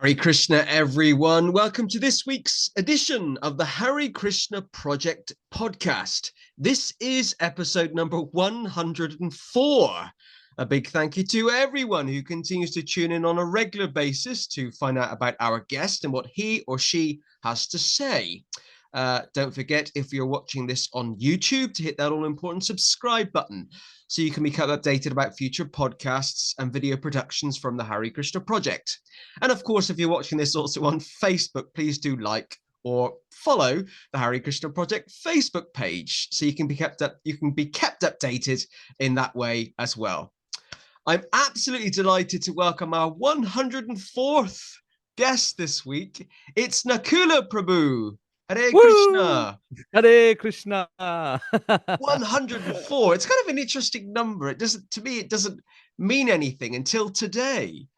Hare Krishna, everyone. Welcome to this week's edition of the Hare Krishna Project podcast. This is episode number 104. A big thank you to everyone who continues to tune in on a regular basis to find out about our guest and what he or she has to say. Don't forget, if you're watching this on YouTube, to hit that all-important subscribe button so you can be kept updated about future podcasts and video productions from the Hare Krishna Project. And of course, if you're watching this also on Facebook, please do like or follow the Hare Krishna Project Facebook page so you can be kept updated in that way as well. I'm absolutely delighted to welcome our 104th guest this week. It's Nakula Prabhu. Hare Woo! Krishna. Hare Krishna. 104. It's kind of an interesting number. To me, it doesn't mean anything until today.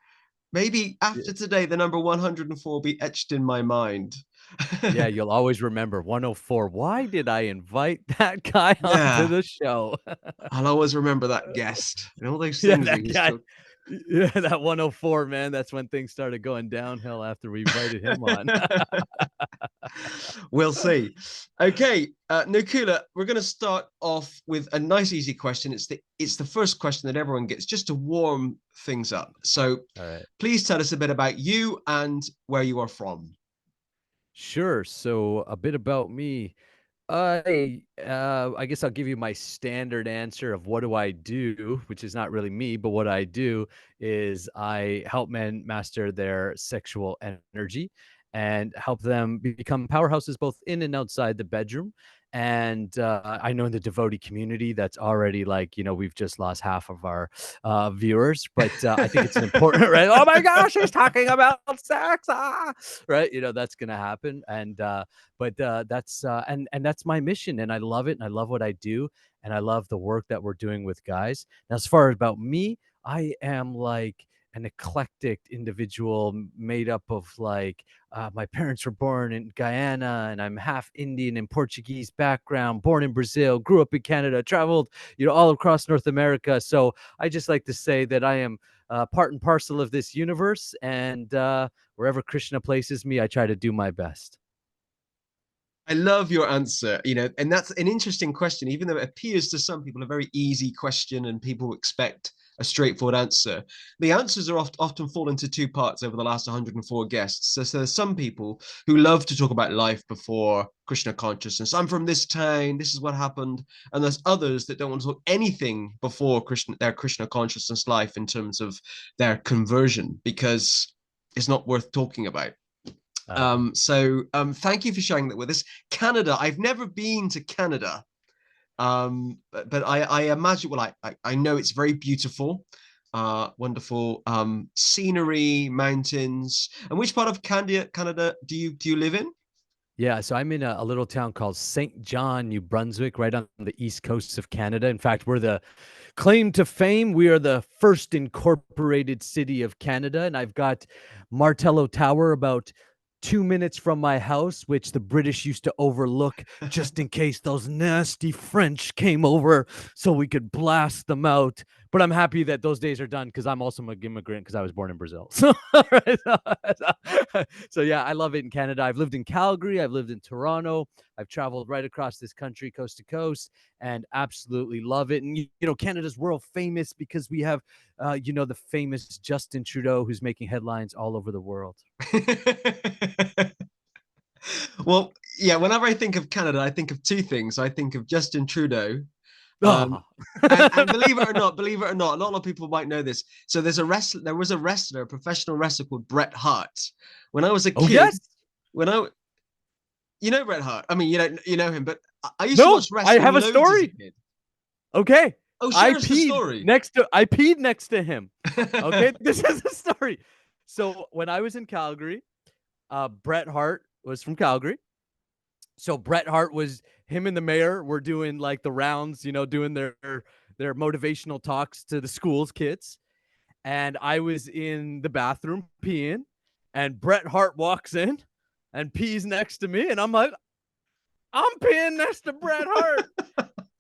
Maybe after today, the number 104 will be etched in my mind. Yeah, you'll always remember 104. Why did I invite that guy onto Yeah, the show? I'll always remember that guest and all those Yeah, things we that used guy. to. Yeah, that 104, man. That's when things started going downhill after we invited him on. We'll see. Okay, Nakula, we're going to start off with a nice, easy question. It's the first question that everyone gets just to warm things up. So, All right. please tell us a bit about you and where you are from. Sure. So a bit about me. I guess I'll give you my standard answer of what do I do, which is not really me, but what I do is I help men master their sexual energy and help them become powerhouses both in and outside the bedroom. And I know in the devotee community, that's already like, we've just lost half of our viewers, but I think it's an important, right? Oh my gosh, he's talking about sex. Right. That's going to happen. But that's and that's my mission, and I love it, and I love what I do, and I love the work that we're doing with guys. Now, as far as about me, I am like an eclectic individual made up of like my parents were born in Guyana, and I'm half Indian and Portuguese background, born in Brazil, grew up in Canada, traveled all across North America. So I just like to say that I am part and parcel of this universe, and wherever Krishna places me, I try to do my best. I love your answer, and that's an interesting question, even though it appears to some people a very easy question and people expect a straightforward answer. The answers are often fall into two parts over the last 104 guests. So there's some people who love to talk about life before Krishna consciousness. I'm from this town, this is what happened. And there's others that don't want to talk anything before their Krishna consciousness life in terms of their conversion because it's not worth talking about. Uh, Thank you for sharing that with us. Canada, I've never been to Canada, but I imagine, well, I know it's very beautiful, wonderful scenery, mountains. And which part of Canada do you live in? Yeah, so I'm in a little town called St. John, New Brunswick, right on the east coast of Canada. In fact, we're the claim to fame. We are the first incorporated city of Canada, and I've got Martello Tower about 2 minutes from my house, which the British used to overlook just in case those nasty French came over so we could blast them out. But I'm happy that those days are done because I'm also an immigrant because I was born in Brazil. So yeah, I love it in Canada. I've lived in Calgary. I've lived in Toronto. I've traveled right across this country, coast to coast, and absolutely love it. And, Canada's world famous because we have, the famous Justin Trudeau, who's making headlines all over the world. Well, yeah, whenever I think of Canada, I think of two things. I think of Justin Trudeau. Um, Oh. and believe it or not, a lot of people might know this. So there was a wrestler, a professional wrestler called Bret Hart. When I was a Oh, kid, yes. when I you know Bret Hart. I mean, you know him, but I used to No, watch I wrestling have a loads as a story. kid. Okay. Oh, I share us the peed story. next to him. Okay. This is the story. So when I was in Calgary, Bret Hart was from Calgary. So Bret Hart was him and the mayor were doing like the rounds, doing their motivational talks to the schools kids. And I was in the bathroom peeing, and Bret Hart walks in and pees next to me, and I'm like, I'm peeing next to Bret Hart.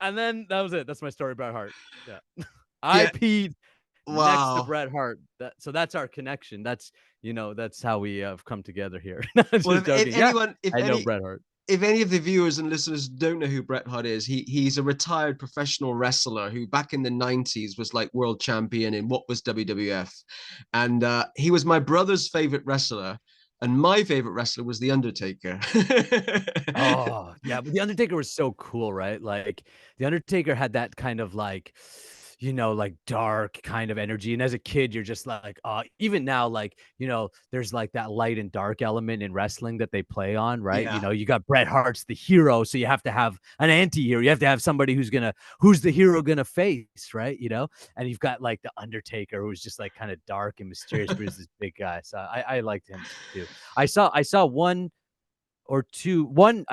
And then that was it. That's my story, Bret Hart. Yeah. I Yeah, peed next to Wow. Bret Hart. So that's our connection. That's how we have come together here. Well, Just joking. Yeah, I know any Bret Hart. if any of the viewers and listeners don't know who Bret Hart is, he's a retired professional wrestler who back in the 90s was like world champion in what was WWF. And he was my brother's favorite wrestler. And my favorite wrestler was The Undertaker. Oh, yeah, but The Undertaker was so cool, right? Like, The Undertaker had that kind of, like, like, dark kind of energy, and as a kid, you're just like, even now, like, there's, like, that light and dark element in wrestling that they play on, right? Yeah. You got Bret Hart's the hero, so you have to have an anti-hero. You have to have somebody who's the hero gonna face, right? And you've got, like, The Undertaker, who's just, like, kinda dark and mysterious, but he's this big guy, so I liked him too. I saw one I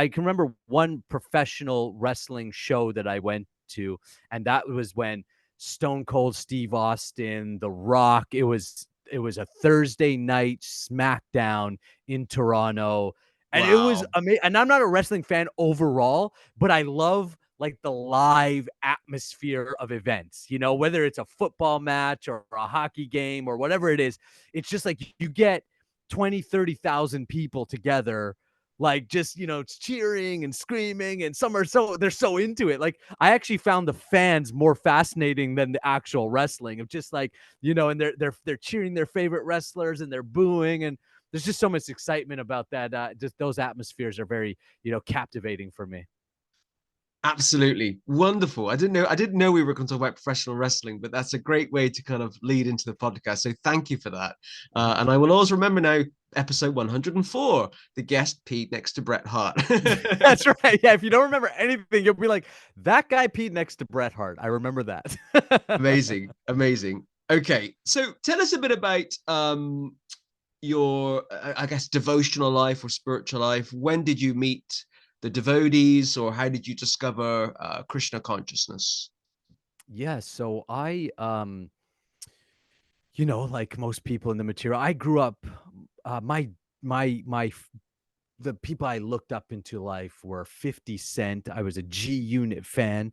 can remember one professional wrestling show that I went to, and that was when Stone Cold Steve Austin, The Rock, it was a Thursday night SmackDown in Toronto, and it was Wow. amazing. And I'm not a wrestling fan overall, but I love like the live atmosphere of events, whether it's a football match or a hockey game or whatever it is. It's just like you get 20, 30,000 people together, like just it's cheering and screaming, and some are they're so into it. Like I actually found the fans more fascinating than the actual wrestling, of just like and they're cheering their favorite wrestlers and they're booing, and there's just so much excitement about that. Just those atmospheres are very captivating for me. Absolutely wonderful. I didn't know we were going to talk about professional wrestling, but that's a great way to kind of lead into the podcast. So thank you for that. And I will always remember now episode 104, the guest peed next to Bret Hart. That's right. Yeah, if you don't remember anything, you'll be like, that guy peed next to Bret Hart. I remember that. Amazing, amazing. Okay, so tell us a bit about your, I guess, devotional life or spiritual life. When did you meet the devotees, or how did you discover Krishna consciousness? Yeah, so like most people in the material, I grew up, my the people I looked up into life were 50 Cent. I was a G Unit fan,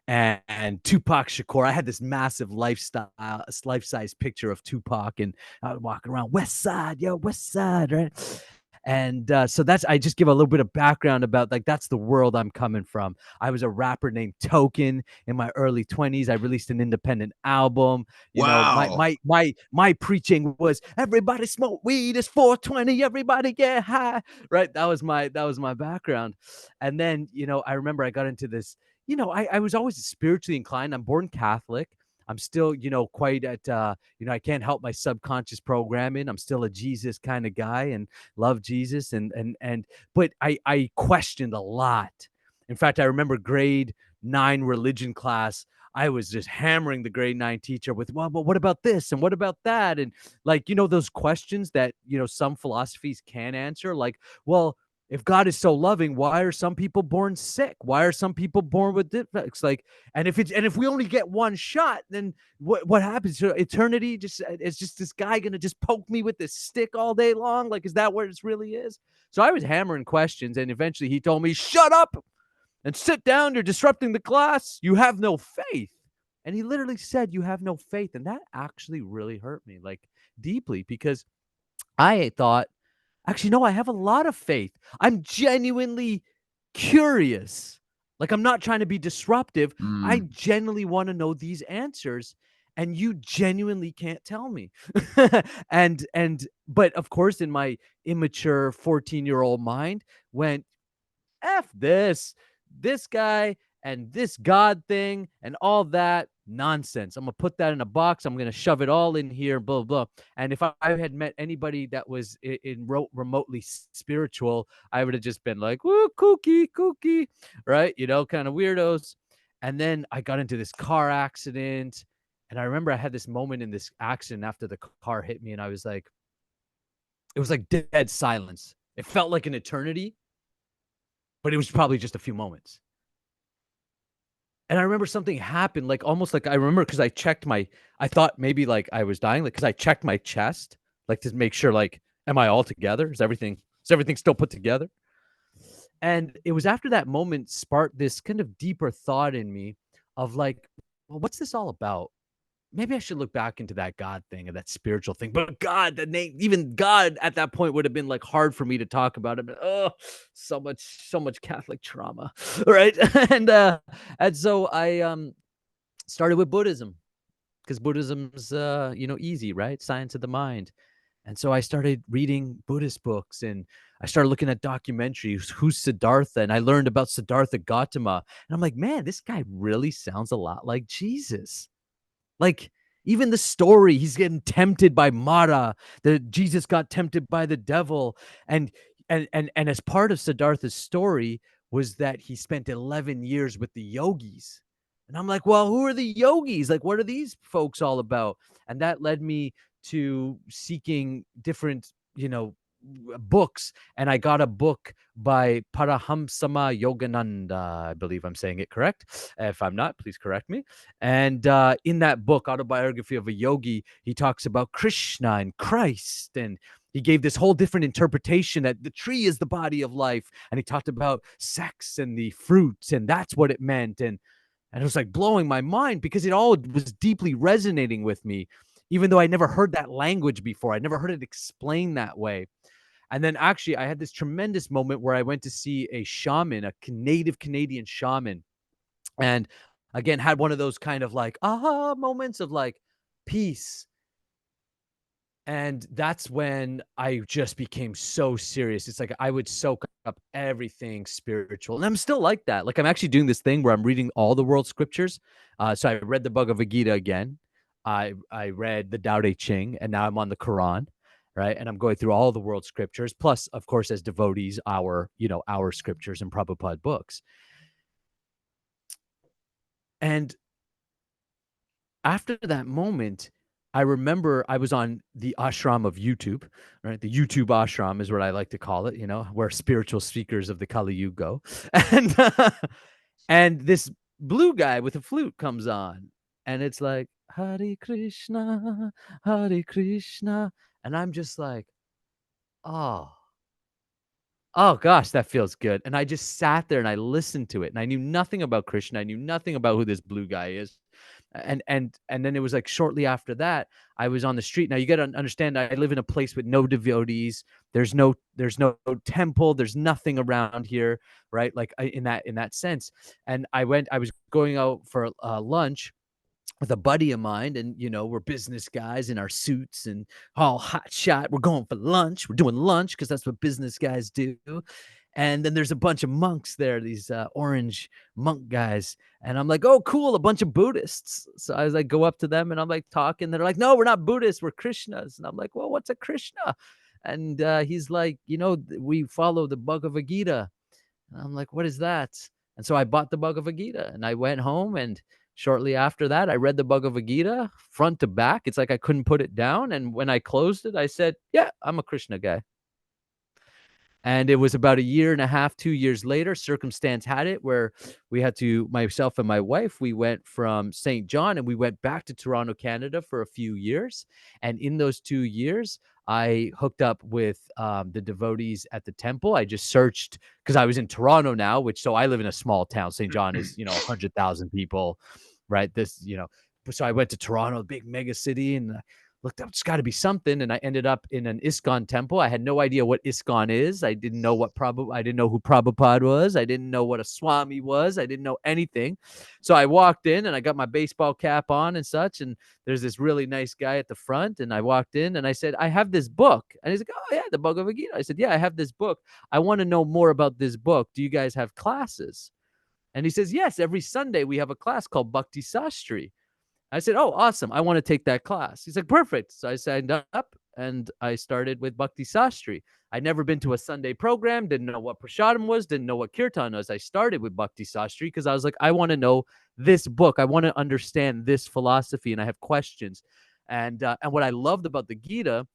and Tupac Shakur. I had this massive life-size picture of Tupac, and I was walking around West Side, yo, West Side, right? And so I just give a little bit of background about, like, that's the world I'm coming from. I was a rapper named Token in my early 20s. I released an independent album. My Wow. my preaching was, everybody smoke weed, it's 420, everybody get high. Right. That was my background. And then, I remember I got into this, I was always spiritually inclined. I'm born Catholic. I'm still, quite at, I can't help my subconscious programming. I'm still a Jesus kind of guy and love Jesus. But I questioned a lot. In fact, I remember grade 9 religion class. I was just hammering the grade 9 teacher with, well, but what about this? And what about that? And like, those questions that, some philosophies can answer, like, well, if God is so loving, why are some people born sick? Why are some people born with defects? Like, and if we only get one shot, then what happens to eternity? It's just this guy gonna just poke me with this stick all day long? Like, is that what it really is? So I was hammering questions, and eventually he told me, "Shut up and sit down. You're disrupting the class. You have no faith." And he literally said, "You have no faith," and that actually really hurt me, like, deeply, because I thought, actually, no, I have a lot of faith. I'm genuinely curious. Like, I'm not trying to be disruptive. I Mm. genuinely want to know these answers, and you genuinely can't tell me. But of course, in my immature 14-year-old mind, went, F this guy and this God thing and all that nonsense. I'm gonna put that in a box. I'm gonna shove it all in here, blah blah. And if I had met anybody that was remotely spiritual, I would have just been like, "Woo, kooky, kooky," right? Kind of weirdos. And then I got into this car accident, and I remember I had this moment in this accident after the car hit me, and I was like, it was like dead silence. It felt like an eternity, but it was probably just a few moments. And I remember something happened, like, almost like, I remember, because I thought maybe like I was dying, like, because I checked my chest, like, to make sure, like, am I all together? Is everything still put together? And it was after that moment sparked this kind of deeper thought in me of like, well, what's this all about? maybe I should look back into that God thing or that spiritual thing. But God, the name, even God at that point would have been like hard for me to talk about it. But, oh, so much Catholic trauma, right? And so I started with Buddhism because Buddhism's easy, right? Science of the mind. And so I started reading Buddhist books and I started looking at documentaries. Who's Siddhartha? And I learned about Siddhartha Gautama. And I'm like, man, this guy really sounds a lot like Jesus. Like, even the story, he's getting tempted by Mara. That Jesus got tempted by the devil, and and as part of Siddhartha's story was that he spent 11 years with the yogis. And I'm like, well, who are the yogis? Like, what are these folks all about? And that led me to seeking different, books. And I got a book by Parahamsama Yogananda. I believe I'm saying it correct. If I'm not, please correct me. And in that book, Autobiography of a Yogi, he talks about Krishna and Christ. And he gave this whole different interpretation that the tree is the body of life. And he talked about sex and the fruits, and that's what it meant. And it was like blowing my mind because it all was deeply resonating with me, even though I never heard that language before. I never heard it explained that way. And then actually, I had this tremendous moment where I went to see a shaman, a native Canadian shaman. And again, had one of those kind of like aha moments of like peace. And that's when I just became so serious. It's like I would soak up everything spiritual. And I'm still like that. Like I'm actually doing this thing where I'm reading all the world scriptures. So I read the Bhagavad Gita again. I read the Tao Te Ching, and now I'm on the Quran, right? And I'm going through all the world scriptures, plus, of course, as devotees, our scriptures and Prabhupada books. And after that moment, I remember I was on the ashram of YouTube, right? The YouTube ashram is what I like to call it, where spiritual speakers of the Kali Yuga go. And and this blue guy with a flute comes on, and it's like Hare Krishna, Hare Krishna, and I'm just like, oh, oh gosh, that feels good. And I just sat there and I listened to it, and I knew nothing about Krishna. I knew nothing about who this blue guy is. And then it was like shortly after that, I was on the street. Now you got to understand, I live in a place with no devotees. There's no temple. There's nothing around here, right? Like in that sense. And I was going out for lunch with a buddy of mine, and we're business guys in our suits and all hot shot. We're going for lunch. We're doing lunch because that's what business guys do. And then there's a bunch of monks there, these orange monk guys. And I'm like, oh, cool, a bunch of Buddhists. So I was like, go up to them and I'm like talking. They're like, no, we're not Buddhists, we're Krishnas. And I'm like, well, what's a Krishna? And he's like, we follow the Bhagavad Gita. And I'm like, what is that? And so I bought the Bhagavad Gita and I went home, and shortly after that, I read the Bhagavad Gita front to back. It's like I couldn't put it down. And when I closed it, I said, yeah, I'm a Krishna guy. And it was about a year and a half, 2 years later, circumstance had it where myself and my wife, we went from St. John and we went back to Toronto, Canada for a few years. And in those 2 years, I hooked up with the devotees at the temple. I just searched because I was in Toronto now, so I live in a small town. St. John is, 100,000 people, right? So I went to Toronto, big mega city, and looked up, it's got to be something. And I ended up in an ISKCON temple. I had no idea what ISKCON is. I didn't know I didn't know who Prabhupada was. I didn't know what a Swami was. I didn't know anything. So I walked in and I got my baseball cap on and such. And there's this really nice guy at the front. And I walked in and I said, I have this book. And he's like, oh yeah, the Bhagavad Gita. I said, yeah, I have this book. I want to know more about this book. Do you guys have classes? And he says, yes, every Sunday we have a class called Bhakti Sastri. I said, oh, awesome. I want to take that class. He's like, perfect. So I signed up and I started with Bhakti Sastri. I'd never been to a Sunday program, didn't know what Prashadam was, didn't know what Kirtan was. I started with Bhakti Sastri because I was like, I want to know this book. I want to understand this philosophy, and I have questions. And what I loved about the Gita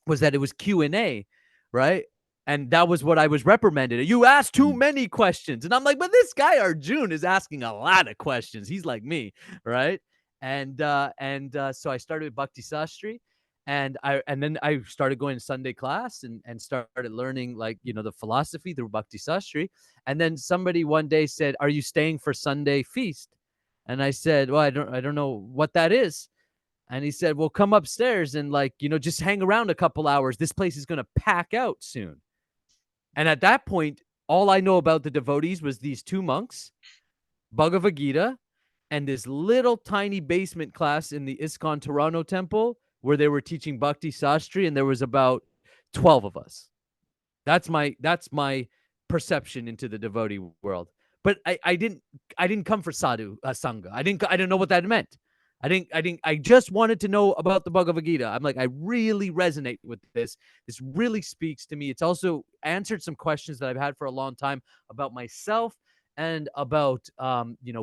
was that it was Q&A, right? And that was what I was reprimanded. You asked too many questions. And I'm like, but this guy Arjun is asking a lot of questions. He's like me, right? And so I started with Bhakti Sastri, and then I started going to Sunday class and started learning the philosophy through Bhakti Sastri. And then somebody one day said, "Are you staying for Sunday feast?" And I said, "Well, I don't know what that is." And he said, well, come upstairs and like, just hang around a couple hours. This place is going to pack out soon. And at that point, all I know about the devotees was these two monks, Bhagavad Gita, and this little tiny basement class in the ISKCON Toronto temple where they were teaching Bhakti Sastri, and there was about 12 of us. That's my perception into the devotee world. But I didn't come for sadhu sangha. I didn't know what that meant. I just wanted to know about the Bhagavad Gita. I'm like, I really resonate with this. This really speaks to me. It's also answered some questions that I've had for a long time about myself and about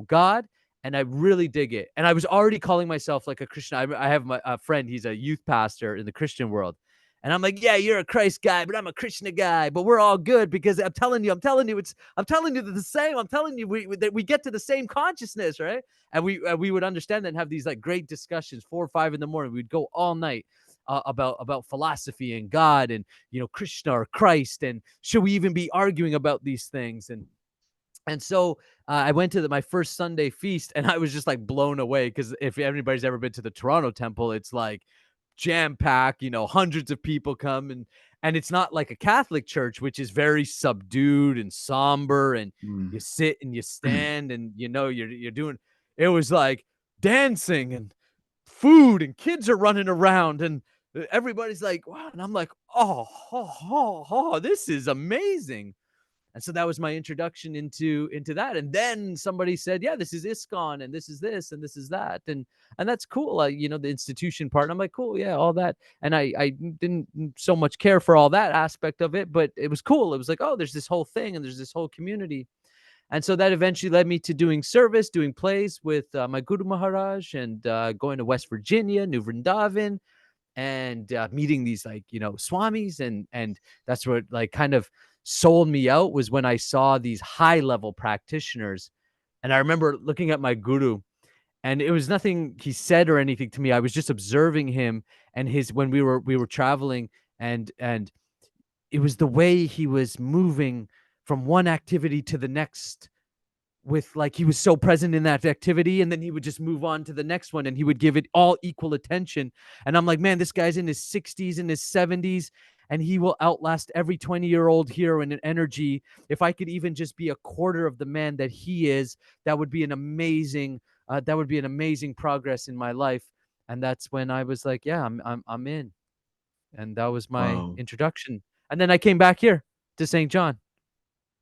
God. And I really dig it. And I was already calling myself like a Christian. I have a friend, he's a youth pastor in the Christian world. And I'm like, yeah, you're a Christ guy, but I'm a Krishna guy. But we're all good because I'm telling you that the same. I'm telling you that we get to the same consciousness, right? And we would understand that and have these like great discussions, 4 or 5 in the morning. We'd go all night about philosophy and God and Krishna or Christ, and should we even be arguing about these things? And so I went to my first Sunday feast, and I was just like blown away because if anybody's ever been to the Toronto temple, it's like jam pack, hundreds of people come, and it's not like a Catholic church, which is very subdued and somber, and you sit and you stand, and you're doing. It was like dancing and food, and kids are running around, and everybody's like, wow, and I'm like, oh, this is amazing. And so that was my introduction into that. And then somebody said, yeah, this is ISKCON, and this is this, and this is that. And that's cool. The institution part. I'm like, cool. Yeah, all that. And I didn't so much care for all that aspect of it, but it was cool. It was like, oh, there's this whole thing, and there's this whole community. And so that eventually led me to doing service, doing plays with my Guru Maharaj, and going to West Virginia, New Vrindavan, and meeting these swamis, and that's what like kind of sold me out, was when I saw these high level practitioners. And I remember looking at my guru, and it was nothing he said or anything to me. I was just observing him and when we were traveling, and it was the way he was moving from one activity to the next, with like he was so present in that activity, and then he would just move on to the next one, and he would give it all equal attention. And I'm like, man, this guy's in his 60s, in his 70s, and he will outlast every 20-year-old hero in an energy. If I could even just be a quarter of the man that he is, that would be an amazing progress in my life. And that's when I was like, yeah, I'm in. And that was my Wow. introduction. And then I came back here to St. John,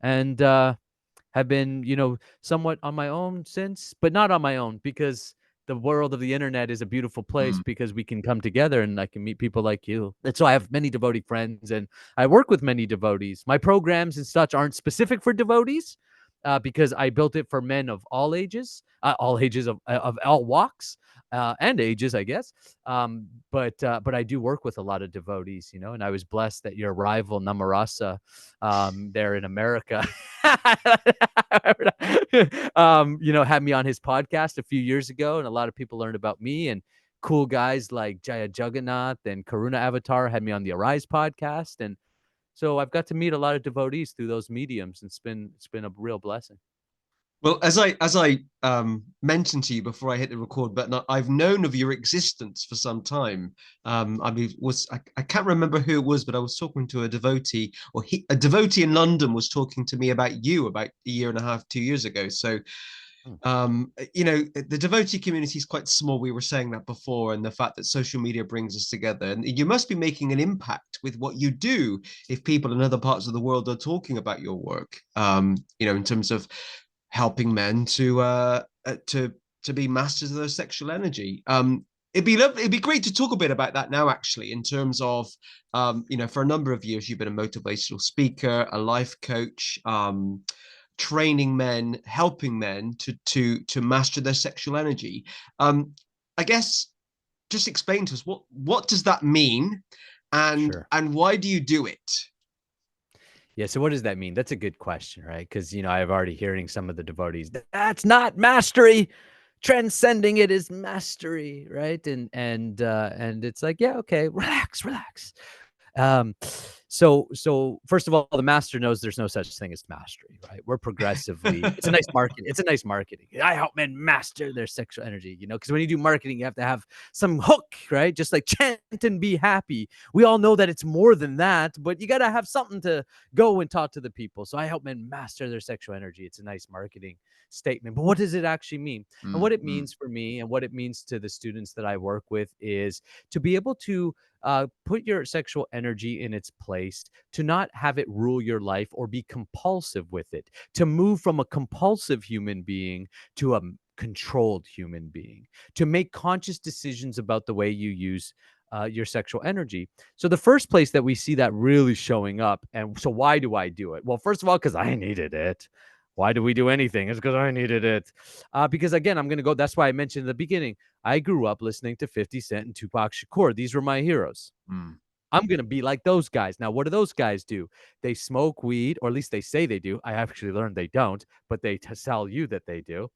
and have been, somewhat on my own since, but not on my own, because the world of the internet is a beautiful place, because we can come together and I can meet people like you. And so I have many devotee friends, and I work with many devotees. My programs and such aren't specific for devotees, because I built it for men of all ages of all walks and ages, I guess. But I do work with a lot of devotees, and I was blessed that your rival Namarasa there in America had me on his podcast a few years ago, and a lot of people learned about me, and cool guys like Jaya Jagannath and Karuna Avatar had me on the Arise podcast. And so I've got to meet a lot of devotees through those mediums, and it's been a real blessing. Well, as I mentioned to you before I hit the record button, I've known of your existence for some time. I can't remember who it was, but I was talking to a devotee, or a devotee in London was talking to me about you about a year and a half, 2 years ago. So, the devotee community is quite small. We were saying that before, and the fact that social media brings us together, and you must be making an impact with what you do if people in other parts of the world are talking about your work. In terms of helping men to be masters of their sexual energy. It'd be lovely. It'd be great to talk a bit about that now, actually, in terms of, for a number of years, you've been a motivational speaker, a life coach, training men, helping men to master their sexual energy. I guess just explain to us what does that mean, and Sure. and why do you do it? Yeah. So what does that mean? That's a good question, right? Because, I've already hearing some of the devotees, that's not mastery. Transcending it is mastery, right? And it's like, yeah, okay, relax. So first of all, the master knows there's no such thing as mastery, right? We're progressively. It's a nice marketing. It's a nice marketing. I help men master their sexual energy, because when you do marketing, you have to have some hook, right? Just like chant and be happy. We all know that it's more than that, but you got to have something to go and talk to the people. So I help men master their sexual energy. It's a nice marketing statement, but what does it actually mean? And what it means for me and what it means to the students that I work with is to be able to put your sexual energy in its place, to not have it rule your life or be compulsive with it, to move from a compulsive human being to a controlled human being, to make conscious decisions about the way you use your sexual energy. So the first place that we see that really showing up, and so why do I do it? Well, first of all, because I needed it. Why do we do anything? It's because I needed it. Because again, I'm going to go. That's why I mentioned in the beginning. I grew up listening to 50 Cent and Tupac Shakur. These were my heroes. I'm going to be like those guys. Now, what do those guys do? They smoke weed, or at least they say they do. I actually learned they don't, but they tell you that they do.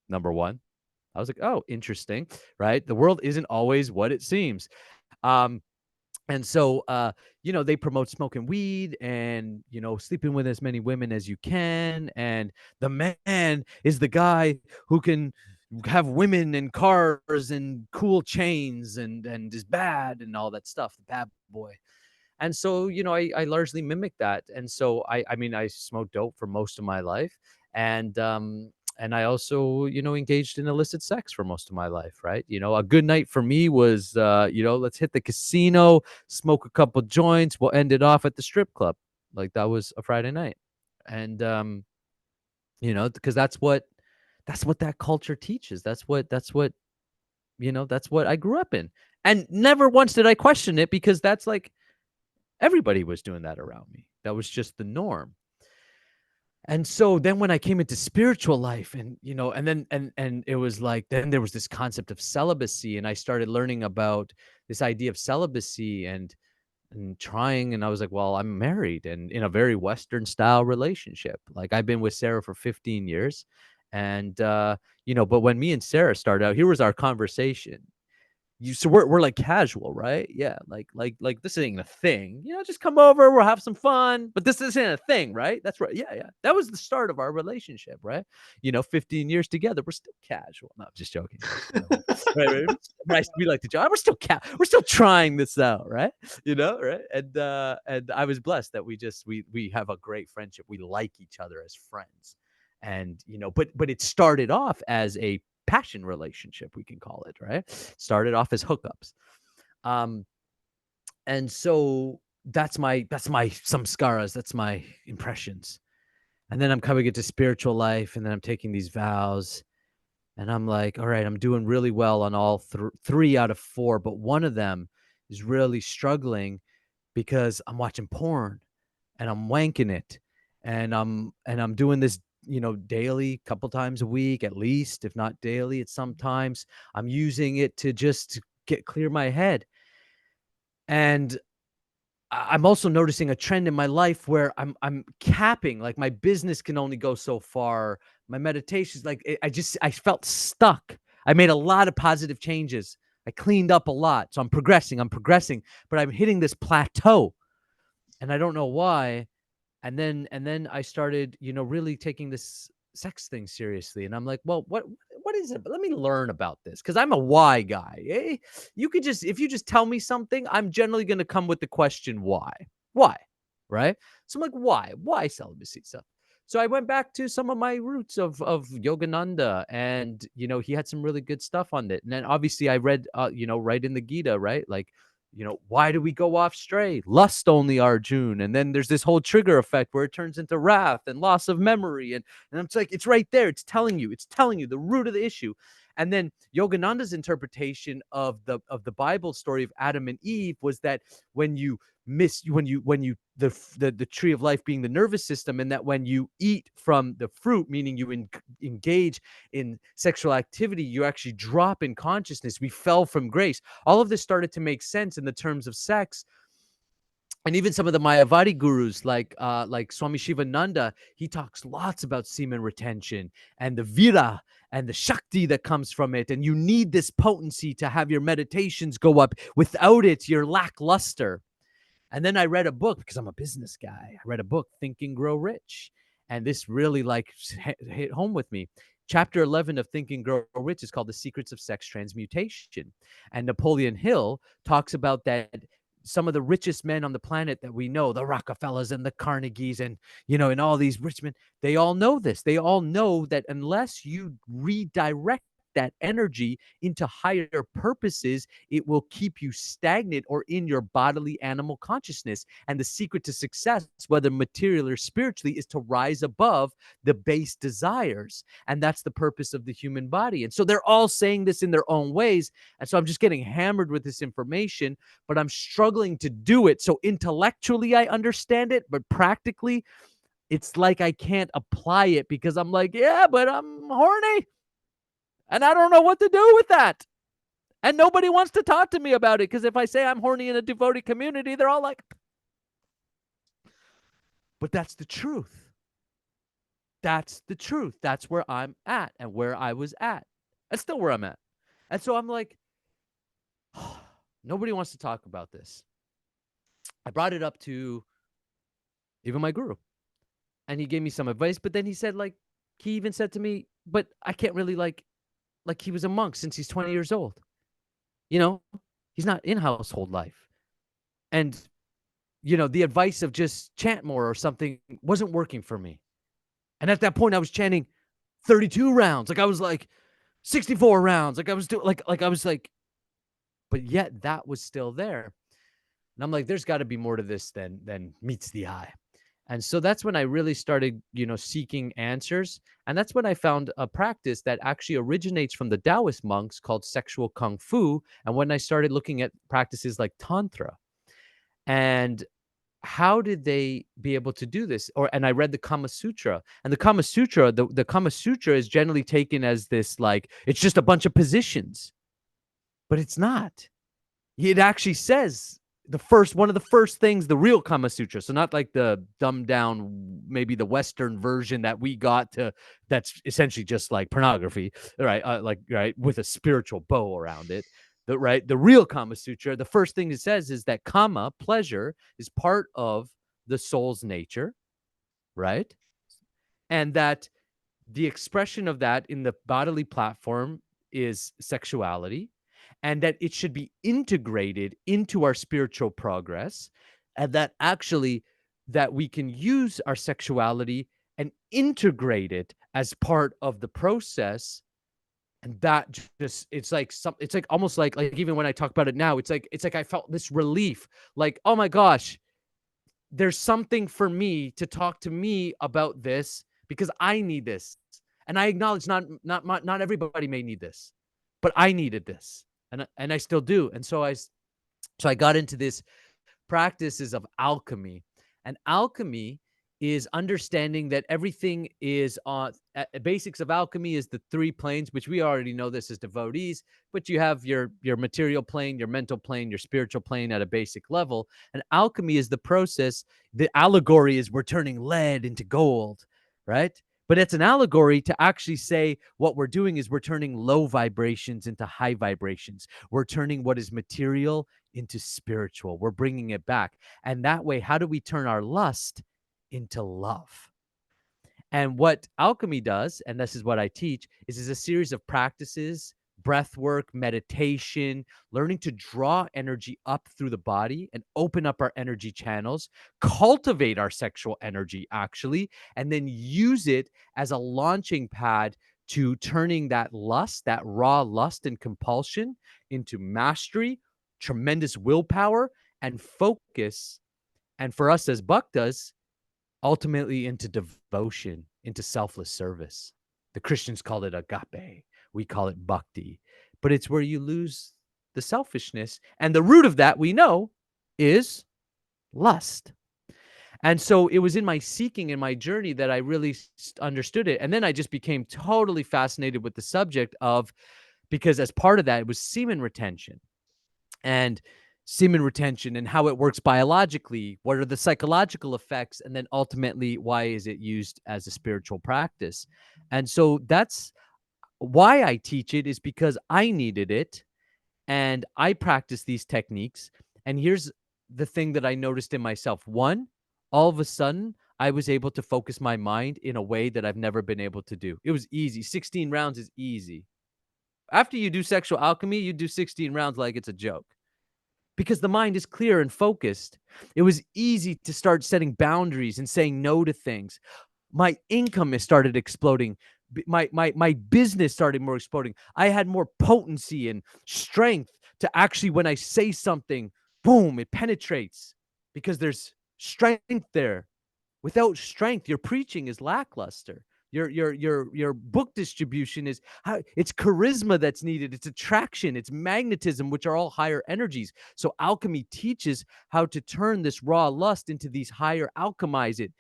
Number one. I was like, oh, interesting, right? The world isn't always what it seems. And so, they promote smoking weed and, sleeping with as many women as you can. And the man is the guy who can have women and cars and cool chains and is bad and all that stuff, the bad boy. And so, I largely mimic that. And so I smoked dope for most of my life. And I also, engaged in illicit sex for most of my life, right? A good night for me was, let's hit the casino, smoke a couple joints, we'll end it off at the strip club. Like that was a Friday night. And, because that's what that culture teaches. That's what I grew up in. And never once did I question it, because that's like, everybody was doing that around me. That was just the norm. And so then when I came into spiritual life, and and it was like, then there was this concept of celibacy, and I started learning about this idea of celibacy and trying, and I was like, well, I'm married and in a very Western style relationship. Like I've been with Sarah for 15 years. And but when me and Sarah started out, here was our conversation. So we're like casual, right? Yeah, like this ain't a thing. Just come over, we'll have some fun. But this isn't a thing, right? That's right. Yeah, yeah. That was the start of our relationship, right? 15 years together, we're still casual. No, I'm just joking. Right? Right. We like to joke. We're still trying this out, right? Right? And I was blessed that we have a great friendship. We like each other as friends. And but it started off as a passion relationship, we can call it, right? Started off as hookups. And so that's my samskaras, that's my impressions. And then I'm coming into spiritual life, and then I'm taking these vows, and I'm like, all right, I'm doing really well on all three out of four, but one of them is really struggling because I'm watching porn and I'm wanking it, and I'm doing this daily, couple times a week at least, if not daily at sometimes. I'm using it to just clear my head. And I'm also noticing a trend in my life where I'm capping, like my business can only go so far. My meditations, like I felt stuck. I made a lot of positive changes. I cleaned up a lot. So I'm progressing, but I'm hitting this plateau and I don't know why. And then I started, really taking this sex thing seriously. And I'm like, well, what is it? Let me learn about this, because I'm a why guy. Eh? If you just tell me something, I'm generally going to come with the question why, right? So I'm like, why celibacy stuff? So I went back to some of my roots of Yogananda, and he had some really good stuff on it. And then obviously I read, right in the Gita, right, like, why do we go off stray? Lust only, Arjun. And then there's this whole trigger effect where it turns into wrath and loss of memory. And it's like, it's right there. It's telling you the root of the issue. And then Yogananda's interpretation of the Bible story of Adam and Eve was that when you the tree of life being the nervous system, and that when you eat from the fruit, meaning you engage in sexual activity, you actually drop in consciousness. We fell from grace. All of this started to make sense in the terms of sex. And even some of the Mayavadi gurus, like Swami Shivananda, he talks lots about semen retention and the vira and the shakti that comes from it. And you need this potency to have your meditations go up. Without it, you're lackluster. And then I read a book because I'm a business guy. I read a book, Think and Grow Rich. And this really like hit home with me. Chapter 11 of Think and Grow Rich is called The Secrets of Sex Transmutation. And Napoleon Hill talks about that some of the richest men on the planet that we know, the Rockefellers and the Carnegies and, and all these rich men, they all know this. They all know that unless you redirect that energy into higher purposes, it will keep you stagnant or in your bodily animal consciousness. And the secret to success, whether material or spiritually, is to rise above the base desires. And that's the purpose of the human body. And so they're all saying this in their own ways. And so I'm just getting hammered with this information, but I'm struggling to do it. So intellectually, I understand it, but practically, it's like I can't apply it because I'm like, yeah, but I'm horny. And I don't know what to do with that. And nobody wants to talk to me about it because if I say I'm horny in a devotee community, they're all like, but that's the truth. That's the truth. That's where I'm at and where I was at. That's still where I'm at. And so I'm like, oh, nobody wants to talk about this. I brought it up to even my guru and he gave me some advice, but then he said, like, he even said to me, but I can't really like he was a monk since he's 20 years old. He's not in household life. And, the advice of just chant more or something wasn't working for me. And at that point, I was chanting 32 rounds. Like I was like 64 rounds. Like I was doing like I was like, but yet that was still there. And I'm like, there's got to be more to this than meets the eye. And so that's when I really started, seeking answers. And that's when I found a practice that actually originates from the Taoist monks called sexual kung fu. And when I started looking at practices like Tantra and how did they be able to do this? And I read the Kama Sutra, and the Kama Sutra, the Kama Sutra is generally taken as this, like, it's just a bunch of positions, but it's not. It actually says one of the first things, the real Kama Sutra. So not like the dumbed down, maybe the Western version that we got to, that's essentially just like pornography, right? Right. With a spiritual bow around it. The real Kama Sutra, the first thing it says is that kama, pleasure, is part of the soul's nature, right? And that the expression of that in the bodily platform is sexuality, and that it should be integrated into our spiritual progress, and that actually that we can use our sexuality and integrate it as part of the process. And that just, it's like almost like even when I talk about it now, it's like I felt this relief, like, oh my gosh, there's something for me to talk to me about this because I need this. And I acknowledge not everybody may need this, but I needed this. And I still do. And so I got into this practices of alchemy. And alchemy is understanding that everything is on basics of alchemy is the three planes, which we already know this as devotees, but you have your material plane, your mental plane, your spiritual plane at a basic level. And alchemy is the process. The allegory is we're turning lead into gold, right? But it's an allegory to actually say what we're doing is we're turning low vibrations into high vibrations. We're turning what is material into spiritual. We're bringing it back. And that way, how do we turn our lust into love? And what alchemy does, and this is what I teach, is a series of practices, breath work, meditation, learning to draw energy up through the body and open up our energy channels, cultivate our sexual energy, actually, and then use it as a launching pad to turning that lust, that raw lust and compulsion, into mastery, tremendous willpower, and focus. And for us as bhaktas, ultimately into devotion, into selfless service. The Christians call it agape. We call it bhakti. But it's where you lose the selfishness. And the root of that, we know, is lust. And so it was in my seeking and my journey that I really understood it. And then I just became totally fascinated with the subject of, because as part of that, it was semen retention. And semen retention and how it works biologically, what are the psychological effects, and then ultimately, why is it used as a spiritual practice? And so that's why I teach it, is because I needed it and I practice these techniques. And here's the thing that I noticed in myself. One, all of a sudden, I was able to focus my mind in a way that I've never been able to do. It was easy. 16 rounds is easy. After you do sexual alchemy, you do 16 rounds like it's a joke because the mind is clear and focused. It was easy to start setting boundaries and saying no to things. My income has started exploding. My business started more exploding. I had more potency and strength to actually, when I say something, boom, it penetrates because there's strength there. Without strength, your preaching is lackluster. Your book distribution is it's charisma that's needed. It's attraction, it's magnetism, which are all higher energies. So alchemy teaches how to turn this raw lust into these higher, alchemize it,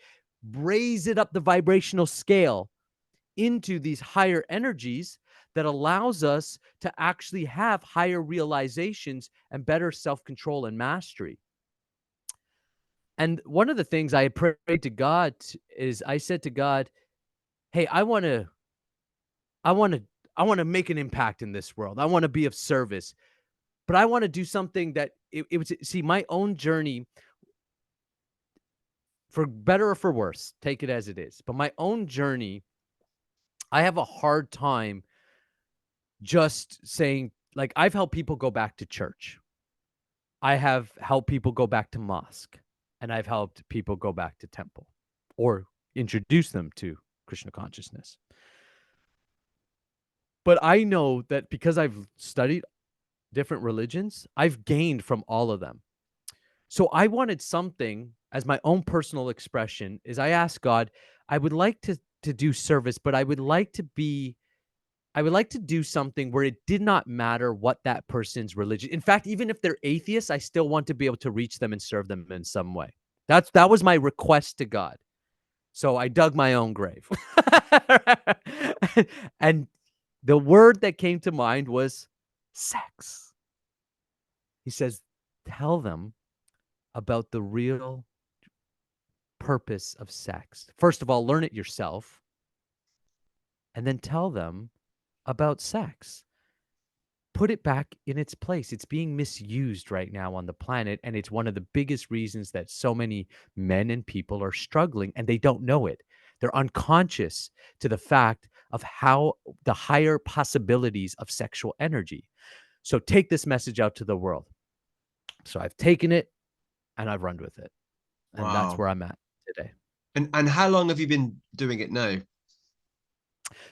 raise it up the vibrational scale into these higher energies that allows us to actually have higher realizations and better self-control and mastery. And one of the things I prayed to God is I said to God, "Hey, I want to I want to make an impact in this world. I want to be of service, but I want to do something that it was see my own journey, for better or for worse, take it as it is. But my own journey, I have a hard time just saying, like, I've helped people go back to church. I have helped people go back to mosque, and I've helped people go back to temple or introduce them to Krishna consciousness. But I know that because I've studied different religions, I've gained from all of them. So I wanted something as my own personal expression is I asked God, I would like to do service, but I would like to do something where it did not matter what that person's religion. In fact, even if they're atheists, I still want to be able to reach them and serve them in some way. That was my request to God. So I dug my own grave. And the word that came to mind was sex. He says, tell them about the real purpose of sex. First of all, learn it yourself, and then tell them about sex. Put it back in its place. It's being misused right now on the planet, and it's one of the biggest reasons that so many men and people are struggling, and they don't know it. They're unconscious to the fact of how the higher possibilities of sexual energy. So take this message out to the world. So I've taken it and I've run with it. And that's Wow. where I'm at today. And how long have you been doing it now?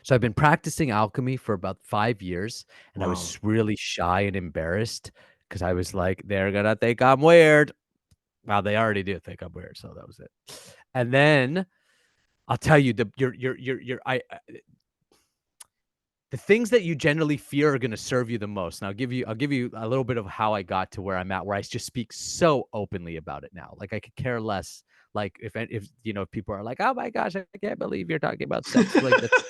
So I've been practicing alchemy for about 5 years, and I Wow. was really shy and embarrassed because I was like, they're gonna think I'm weird. Well, they already do think I'm weird, so that was it. And then I'll tell you the things that you generally fear are going to serve you the most. And I'll give you a little bit of how I got to where I'm at, where I just speak so openly about it now. Like I could care less. Like if you know, if people are like, oh my gosh, I can't believe you're talking about sex. Like that's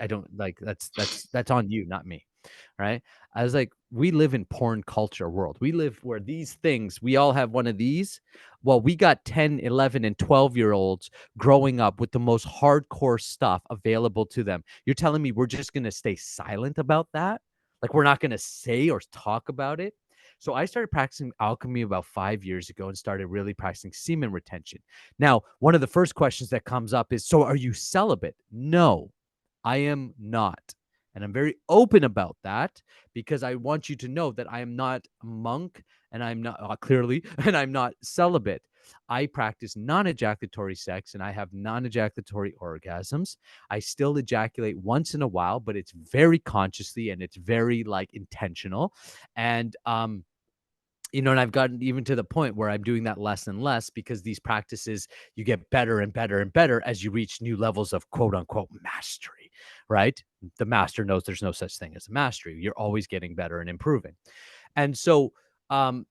I don't like that's on you, not me. Right. I was like, we live in porn culture world. We live where these things, we all have one of these. Well, we got 10, 11, and 12-year-olds growing up with the most hardcore stuff available to them. You're telling me we're just going to stay silent about that? Like we're not going to say or talk about it? So I started practicing alchemy about 5 years ago and started really practicing semen retention. Now, one of the first questions that comes up is, so are you celibate? No, I am not. And I'm very open about that because I want you to know that I am not a monk and I'm not clearly, and I'm not celibate. I practice non ejaculatory sex and I have non ejaculatory orgasms. I still ejaculate once in a while, but it's very consciously and it's very like intentional. And, you know, and I've gotten even to the point where I'm doing that less and less because these practices, you get better and better and better as you reach new levels of quote unquote mastery, right? The master knows there's no such thing as a mastery. You're always getting better and improving. And so um,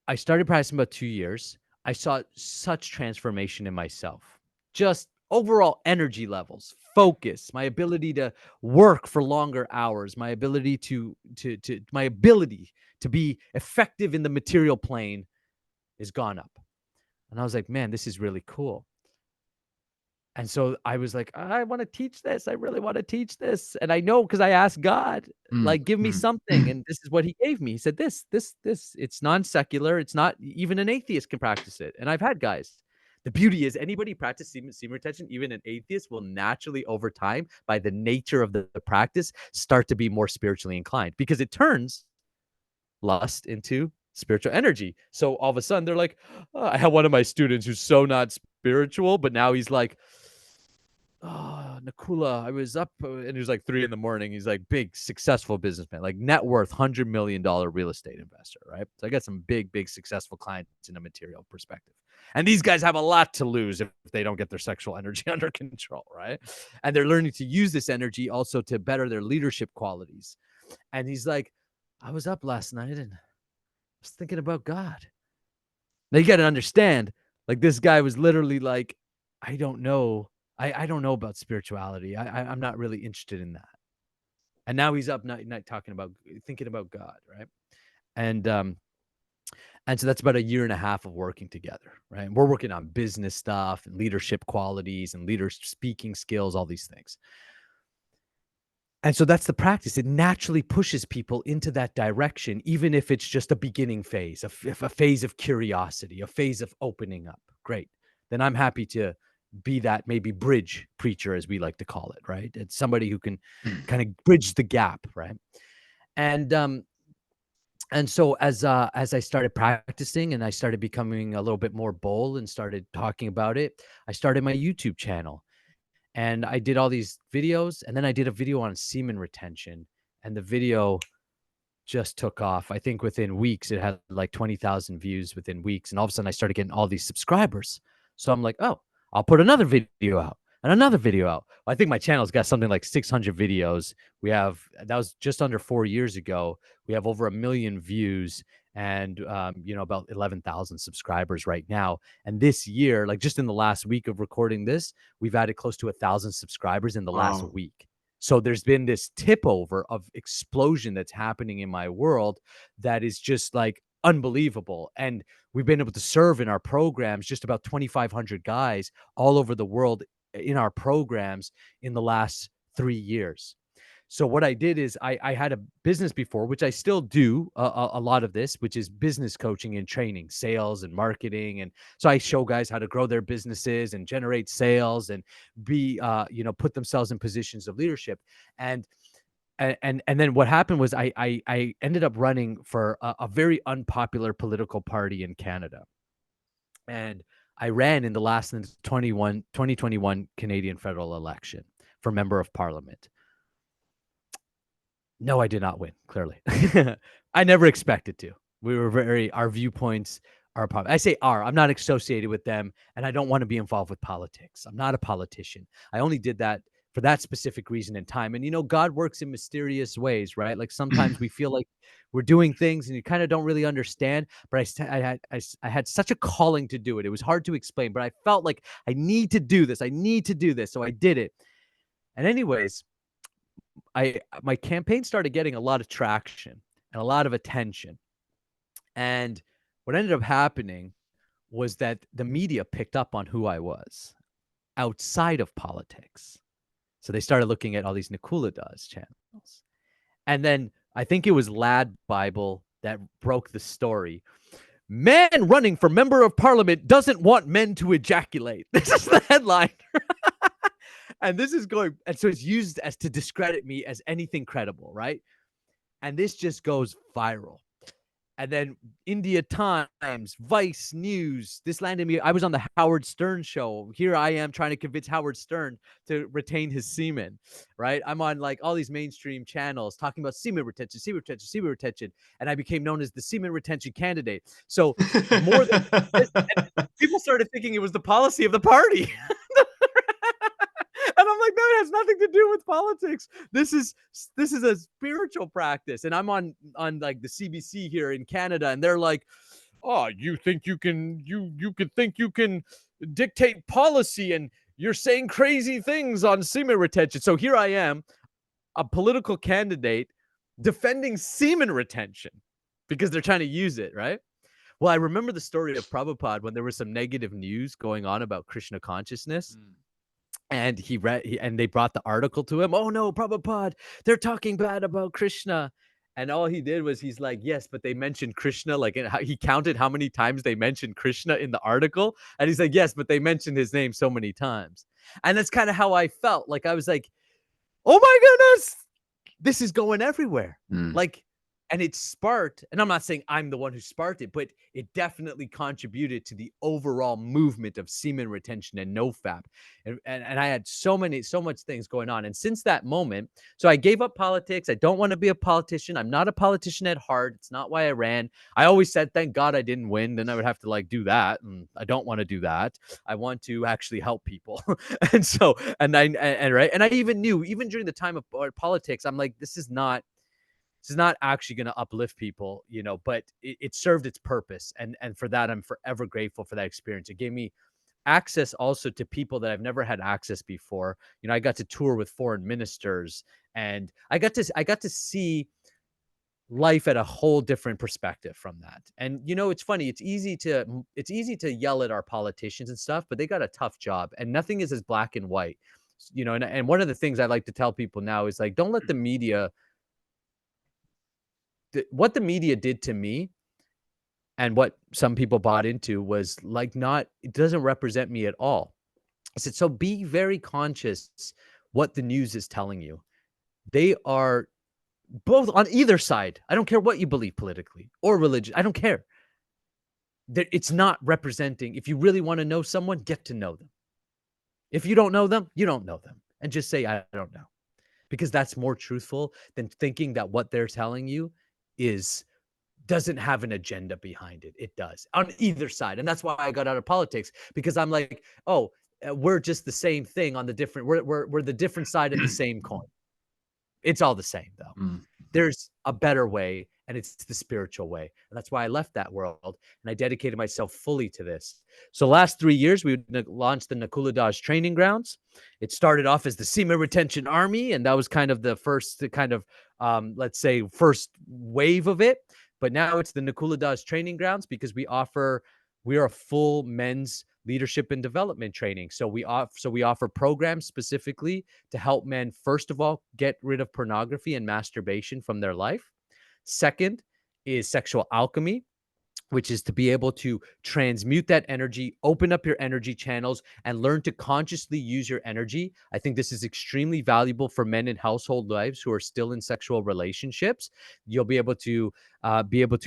I started practicing about 2 years. I saw such transformation in myself, just overall energy levels, focus, my ability to work for longer hours, my ability to be effective in the material plane is gone up. And I was like, man, this is really cool. And so I was like, I want to teach this. I really want to teach this. And I know because I asked God, Mm, like, give me mm. something. And this is what he gave me. He said, this. It's non-secular. It's not even an atheist can practice it. And I've had guys. The beauty is anybody practice semen retention, even an atheist will naturally over time, by the nature of the practice, start to be more spiritually inclined because it turns lust into spiritual energy. So all of a sudden they're like, oh, I have one of my students who's so not spiritual, but now he's like, oh, Nakula, I was up and it was like 3 a.m. He's like big, successful businessman, like net worth $100 million real estate investor, right? So I got some big, successful clients in a material perspective. And these guys have a lot to lose if they don't get their sexual energy under control, right? And they're learning to use this energy also to better their leadership qualities. And he's like, I was up last night and was thinking about God. Now you got to understand, like this guy was literally like, I don't know. I don't know about spirituality. I'm not really interested in that. And now he's up night talking about thinking about God, right? And and so that's about a year and a half of working together, right? And we're working on business stuff and leadership qualities and leader speaking skills, all these things. And so that's the practice. It naturally pushes people into that direction, even if it's just a beginning phase, a phase of curiosity, a phase of opening up. Great. Then I'm happy to be that maybe bridge preacher, as we like to call it, right? It's somebody who can kind of bridge the gap, right? And so as I started practicing and I started becoming a little bit more bold and started talking about it, I started my YouTube channel. And I did all these videos, and then I did a video on semen retention, and the video just took off. I think within weeks, it had like 20,000 views within weeks. And all of a sudden, I started getting all these subscribers. So I'm like, oh, I'll put another video out and another video out. I think my channel's got something like 600 videos. That was just under 4 years ago. We have over 1 million views and, about 11,000 subscribers right now. And this year, like just in the last week of recording this, we've added close to 1,000 subscribers in the last Wow. week. So there's been this tip over of explosion that's happening in my world that is just like unbelievable. And we've been able to serve in our programs just about 2,500 guys all over the world in our programs in the last 3 years. So what I did is I had a business before, which I still do a lot of this, which is business coaching and training, sales and marketing. And so I show guys how to grow their businesses and generate sales and be, put themselves in positions of leadership. And then what happened was I ended up running for a very unpopular political party in Canada. And I ran in the last 2021 Canadian federal election for member of parliament. No, I did not win, clearly. I never expected to. Our viewpoints are, I say I'm not associated with them, and I don't want to be involved with politics. I'm not a politician. I only did that for that specific reason and time. And, God works in mysterious ways, right? Like sometimes we feel like we're doing things and you kind of don't really understand, but I had such a calling to do it. It was hard to explain, but I felt like I need to do this. I need to do this. So I did it. And anyways, my campaign started getting a lot of traction and a lot of attention. And what ended up happening was that the media picked up on who I was outside of politics. So they started looking at all these Nakula Does channels. And then I think it was Lad Bible that broke the story. Man running for member of parliament doesn't want men to ejaculate. This is the headline. And this is going, and so it's used as to discredit me as anything credible, right? And this just goes viral. And then India Times, Vice News, this landed me. I was on the Howard Stern show. Here I am trying to convince Howard Stern to retain his semen, right? I'm on like all these mainstream channels talking about semen retention. And I became known as the semen retention candidate. So more than this, people started thinking it was the policy of the party. And I'm like, no, it has nothing to do with politics. This is a spiritual practice. And I'm on like the CBC here in Canada, and they're like, oh, you think you can dictate policy, and you're saying crazy things on semen retention. So here I am, a political candidate defending semen retention because they're trying to use it, right? Well, I remember the story of Prabhupada when there was some negative news going on about Krishna consciousness. And and they brought the article to him. Oh no, Prabhupada, they're talking bad about Krishna. And all he did was he's like, yes, but they mentioned Krishna. Like, and he counted how many times they mentioned Krishna in the article. And he's like, yes, but they mentioned his name so many times. And that's kind of how I felt. Like, I was like, oh my goodness, this is going everywhere. Mm. Like, and it sparked, and I'm not saying I'm the one who sparked it, but it definitely contributed to the overall movement of semen retention and nofap. And I had so much things going on. And since that moment, so I gave up politics. I don't want to be a politician. I'm not a politician at heart. It's not why I ran. I always said, thank God I didn't win. Then I would have to like do that. And I don't want to do that. I want to actually help people. And so, and right. And I even knew, even during the time of politics, I'm like, this is not actually going to uplift people, but it served its purpose. And for that, I'm forever grateful for that experience. It gave me access also to people that I've never had access before. I got to tour with foreign ministers, and I got to see life at a whole different perspective from that. And it's funny, it's easy to yell at our politicians and stuff, but they got a tough job, and nothing is as black and white. And one of the things I like to tell people now is like, don't let the media what the media did to me and what some people bought into was like, it doesn't represent me at all. I said, so be very conscious what the news is telling you. They are both on either side. I don't care what you believe politically or religion. I don't care. It's not representing. If you really want to know someone, get to know them. If you don't know them, you don't know them. And just say, I don't know. Because that's more truthful than thinking that what they're telling you doesn't have an agenda behind it. It does on either side. And that's why I got out of politics, because I'm like, oh, we're just the same thing on the different, we're the different side of the same coin. It's all the same though. Mm. There's a better way, and it's the spiritual way. And that's why I left that world and I dedicated myself fully to this. So last 3 years, we launched the Nakula training grounds. It started off as the Semen Retention Army, and that was kind of the first kind of, let's say, first wave of it. But now it's the Nakula training grounds, because we are a full men's leadership and development training. So we offer programs specifically to help men, first of all, get rid of pornography and masturbation from their life. Second is sexual alchemy, which is to be able to transmute that energy, open up your energy channels, and learn to consciously use your energy. I think this is extremely valuable for men in household lives who are still in sexual relationships. You'll be able to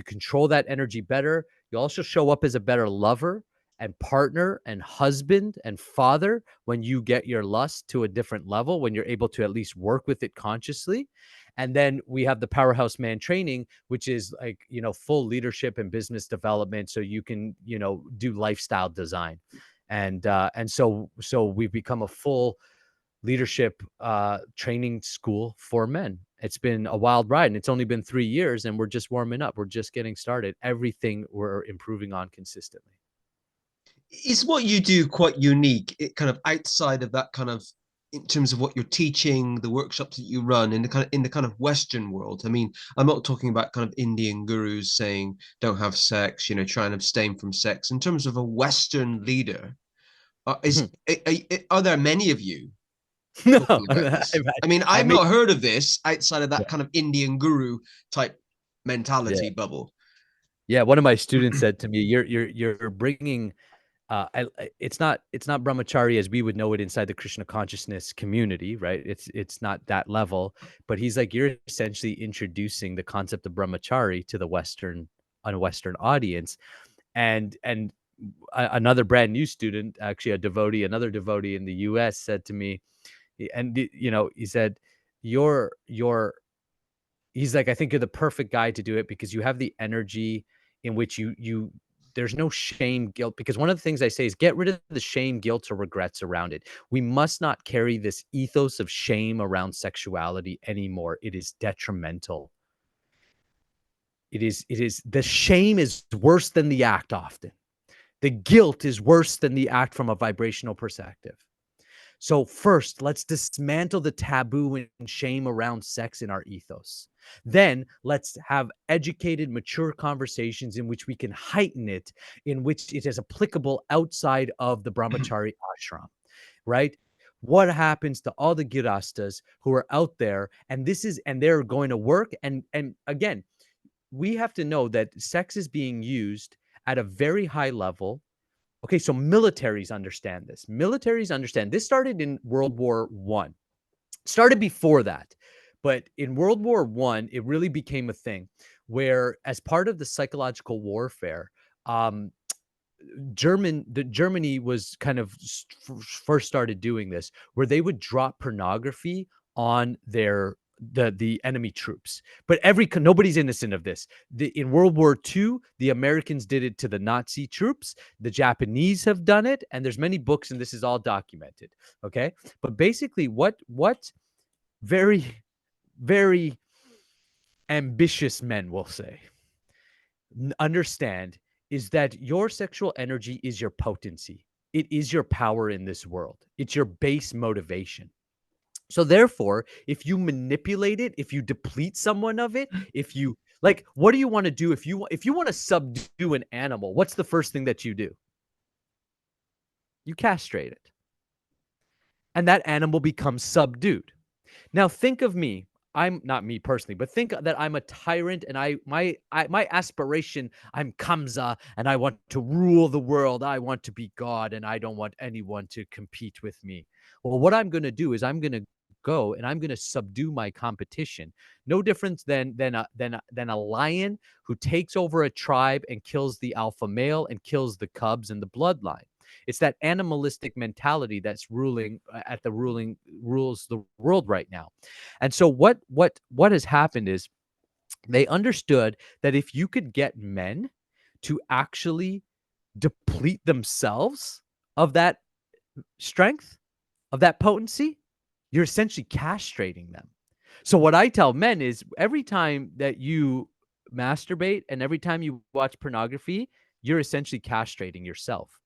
control that energy better. You'll also show up as a better lover and partner and husband and father when you get your lust to a different level, when you're able to at least work with it consciously. And then we have the Powerhouse Man training, which is like, full leadership and business development. So you can, do lifestyle design. And so we've become a full leadership training school for men. It's been a wild ride, and it's only been 3 years, and we're just warming up. We're just getting started. Everything we're improving on consistently. Is what you do quite unique, it kind of outside of that kind of, in terms of what you're teaching, the workshops that you run in the kind of Western world? I mean, I'm not talking about kind of Indian gurus saying don't have sex, try and abstain from sex. In terms of a Western leader, are there many of you No, talking about this? I mean, I've not heard of this outside of that kind of Indian guru type mentality bubble. Yeah, one of my students said to me, "You're bringing it's not brahmachari as we would know it inside the Krishna consciousness community, right? It's not that level, but he's like, you're essentially introducing the concept of brahmachari to the Western audience." And another brand new student, actually another devotee in the US, said to me, and he said, you're he's like, I think you're the perfect guy to do it, because you have the energy in which you there's no shame, guilt, because one of the things I say is get rid of the shame, guilt, or regrets around it. We must not carry this ethos of shame around sexuality anymore. It is detrimental. It is the shame is worse than the act often. The guilt is worse than the act from a vibrational perspective. So first, let's dismantle the taboo and shame around sex in our ethos. Then let's have educated, mature conversations in which we can heighten it, in which it is applicable outside of the brahmachari ashram, right? What happens to all the girastas who are out there, and they're going to work, and again, we have to know that sex is being used at a very high level. Okay, so militaries understand this. Militaries understand this. Started in World War One. Started before that, but in World War One, it really became a thing where, as part of the psychological warfare, um, Germany was kind of first started doing this, where they would drop pornography on the enemy troops. But nobody's innocent of this. In World War II, the Americans did it to the Nazi troops. The Japanese have done it, and there's many books, and this is all documented. Okay, but basically, what very very ambitious men will say, understand, is that your sexual energy is your potency. It is your power in this world. It's your base motivation. So therefore, if you manipulate it, if you deplete someone of it, if you like, what do you want to do if you want to subdue an animal? What's the first thing that you do? You castrate it. And that animal becomes subdued. Now think of me. I'm not me personally, but think that I'm a tyrant, and my aspiration, I'm Kamsa, and I want to rule the world. I want to be God, and I don't want anyone to compete with me. Well, what I'm going to do is I'm going to go and I'm going to subdue my competition. No difference than a lion who takes over a tribe and kills the alpha male and kills the cubs and the bloodline. It's that animalistic mentality that's ruling rules the world right now. And so what has happened is they understood that if you could get men to actually deplete themselves of that strength, of that potency, you're essentially castrating them. So what I tell men is, every time that you masturbate and every time you watch pornography, you're essentially castrating yourself.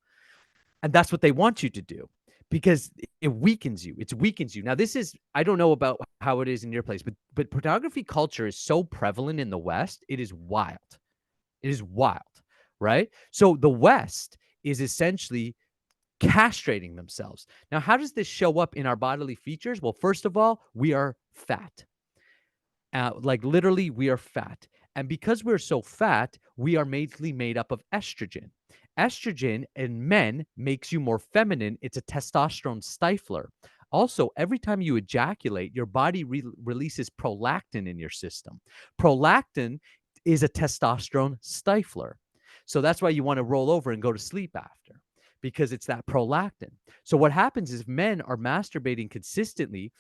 And that's what they want you to do, because it weakens you. It weakens you. Now, this is, I don't know about how it is in your place, but pornography culture is so prevalent in the West. It is wild. It is wild, right? So the West is essentially castrating themselves. Now, how does this show up in our bodily features? Well, first of all, we are fat. Like literally, we are fat. And because we're so fat, we are mainly made up of estrogen. Estrogen in men makes you more feminine. It's a testosterone stifler. Also, every time you ejaculate, your body releases prolactin in your system. Prolactin is a testosterone stifler. So that's why you want to roll over and go to sleep after, because it's that prolactin. So what happens is, if men are masturbating consistently,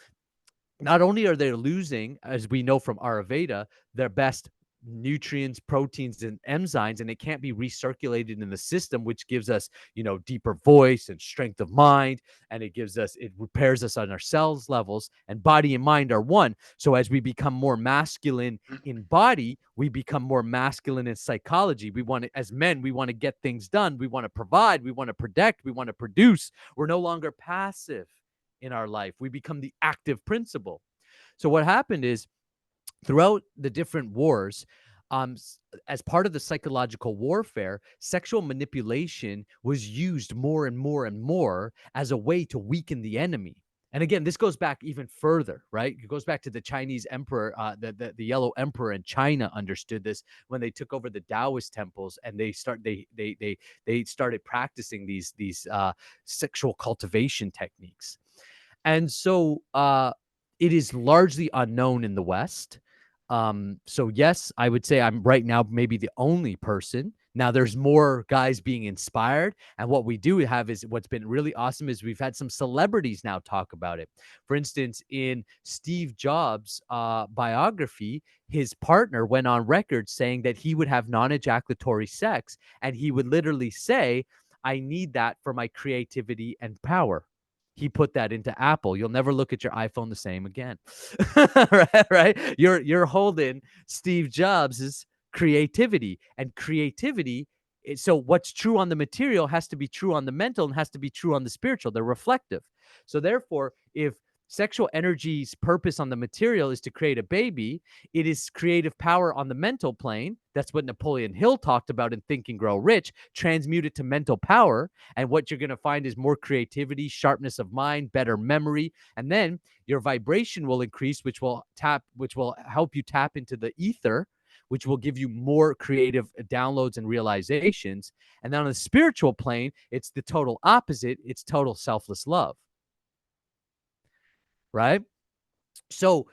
not only are they losing, as we know from Ayurveda, their best nutrients, proteins, and enzymes, and it can't be recirculated in the system, which gives us, deeper voice and strength of mind, and it repairs us on our cells levels, and body and mind are one. So as we become more masculine in body, we become more masculine in psychology. As men, we want to get things done. We want to provide. We want to protect. We want to produce. We're no longer passive in our life. We become the active principle. So what happened is, throughout the different wars, as part of the psychological warfare, sexual manipulation was used more and more and more as a way to weaken the enemy. And again, this goes back even further, right? It goes back to the Chinese emperor, the Yellow Emperor in China understood this when they took over the Taoist temples, and they started practicing these sexual cultivation techniques. And so it is largely unknown in the West. So yes, I would say I'm right now maybe the only person. Now there's more guys being inspired. And what we do have is, what's been really awesome is, we've had some celebrities now talk about it. For instance, in Steve Jobs' biography, his partner went on record saying that he would have non-ejaculatory sex, and he would literally say, I need that for my creativity and power. He put that into Apple. You'll never look at your iPhone the same again. right? You're holding Steve Jobs's creativity, and creativity. So what's true on the material has to be true on the mental, and has to be true on the spiritual. They're reflective. So therefore, if sexual energy's purpose on the material is to create a baby. It is creative power on the mental plane. That's what Napoleon Hill talked about in Think and Grow Rich. Transmute it to mental power. And what you're going to find is more creativity, sharpness of mind, better memory. And then your vibration will increase, which will help you tap into the ether, which will give you more creative downloads and realizations. And then on the spiritual plane, it's the total opposite. It's total selfless love. Right? So,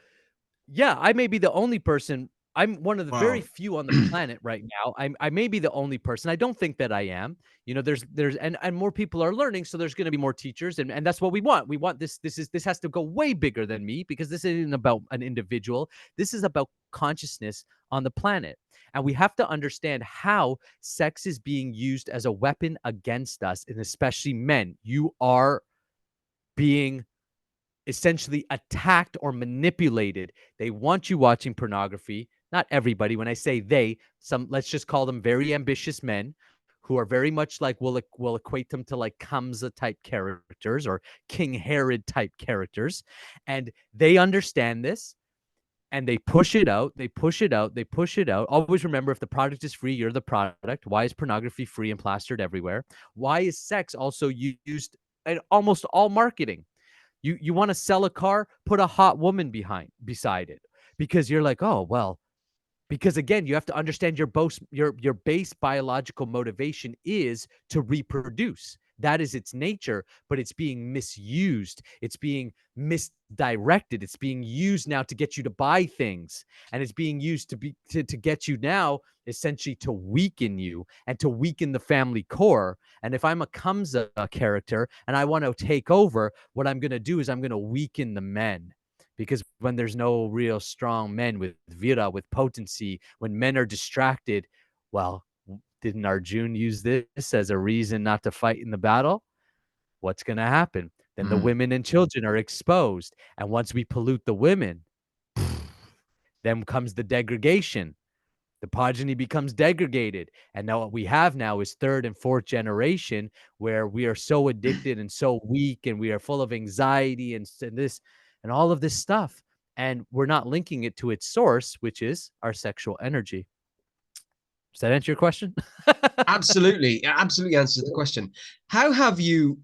yeah, I may be the only person. I'm one of the very Wow. few on the planet right now. I may be the only person. I don't think that I am. You know, there's and more people are learning, so there's going to be more teachers, and that's what we want. We want this. This has to go way bigger than me, because this isn't about an individual. This is about consciousness on the planet, and we have to understand how sex is being used as a weapon against us, and especially men. You are being essentially attacked or manipulated. They want you watching pornography. Not everybody. When I say they, some, let's just call them very ambitious men who are very much like, we'll equate them to like Kamsa type characters or King Herod type characters. And they understand this, and they push it out. They push it out. They push it out. Always remember, if the product is free, you're the product. Why is pornography free and plastered everywhere? Why is sex also used in almost all marketing? You want to sell a car, put a hot woman beside it, because you're like, oh, well, because again, you have to understand your base biological motivation is to reproduce. That is its nature, but it's being misused. It's being misdirected. It's being used now to get you to buy things, and it's being used to get you now essentially to weaken you and to weaken the family core. And if I'm a Kamsa character and I want to take over, what I'm going to do is I'm going to weaken the men. Because when there's no real strong men with vira, with potency, when men are distracted, well, didn't Arjun use this as a reason not to fight in the battle? What's going to happen? Then the women and children are exposed. And once we pollute the women, then comes the degradation. The progeny becomes degraded. And now what we have now is third and fourth generation, where we are so addicted and so weak, and we are full of anxiety and this and all of this stuff. And we're not linking it to its source, which is our sexual energy. Does that answer your question? Absolutely, absolutely answers the question. How have you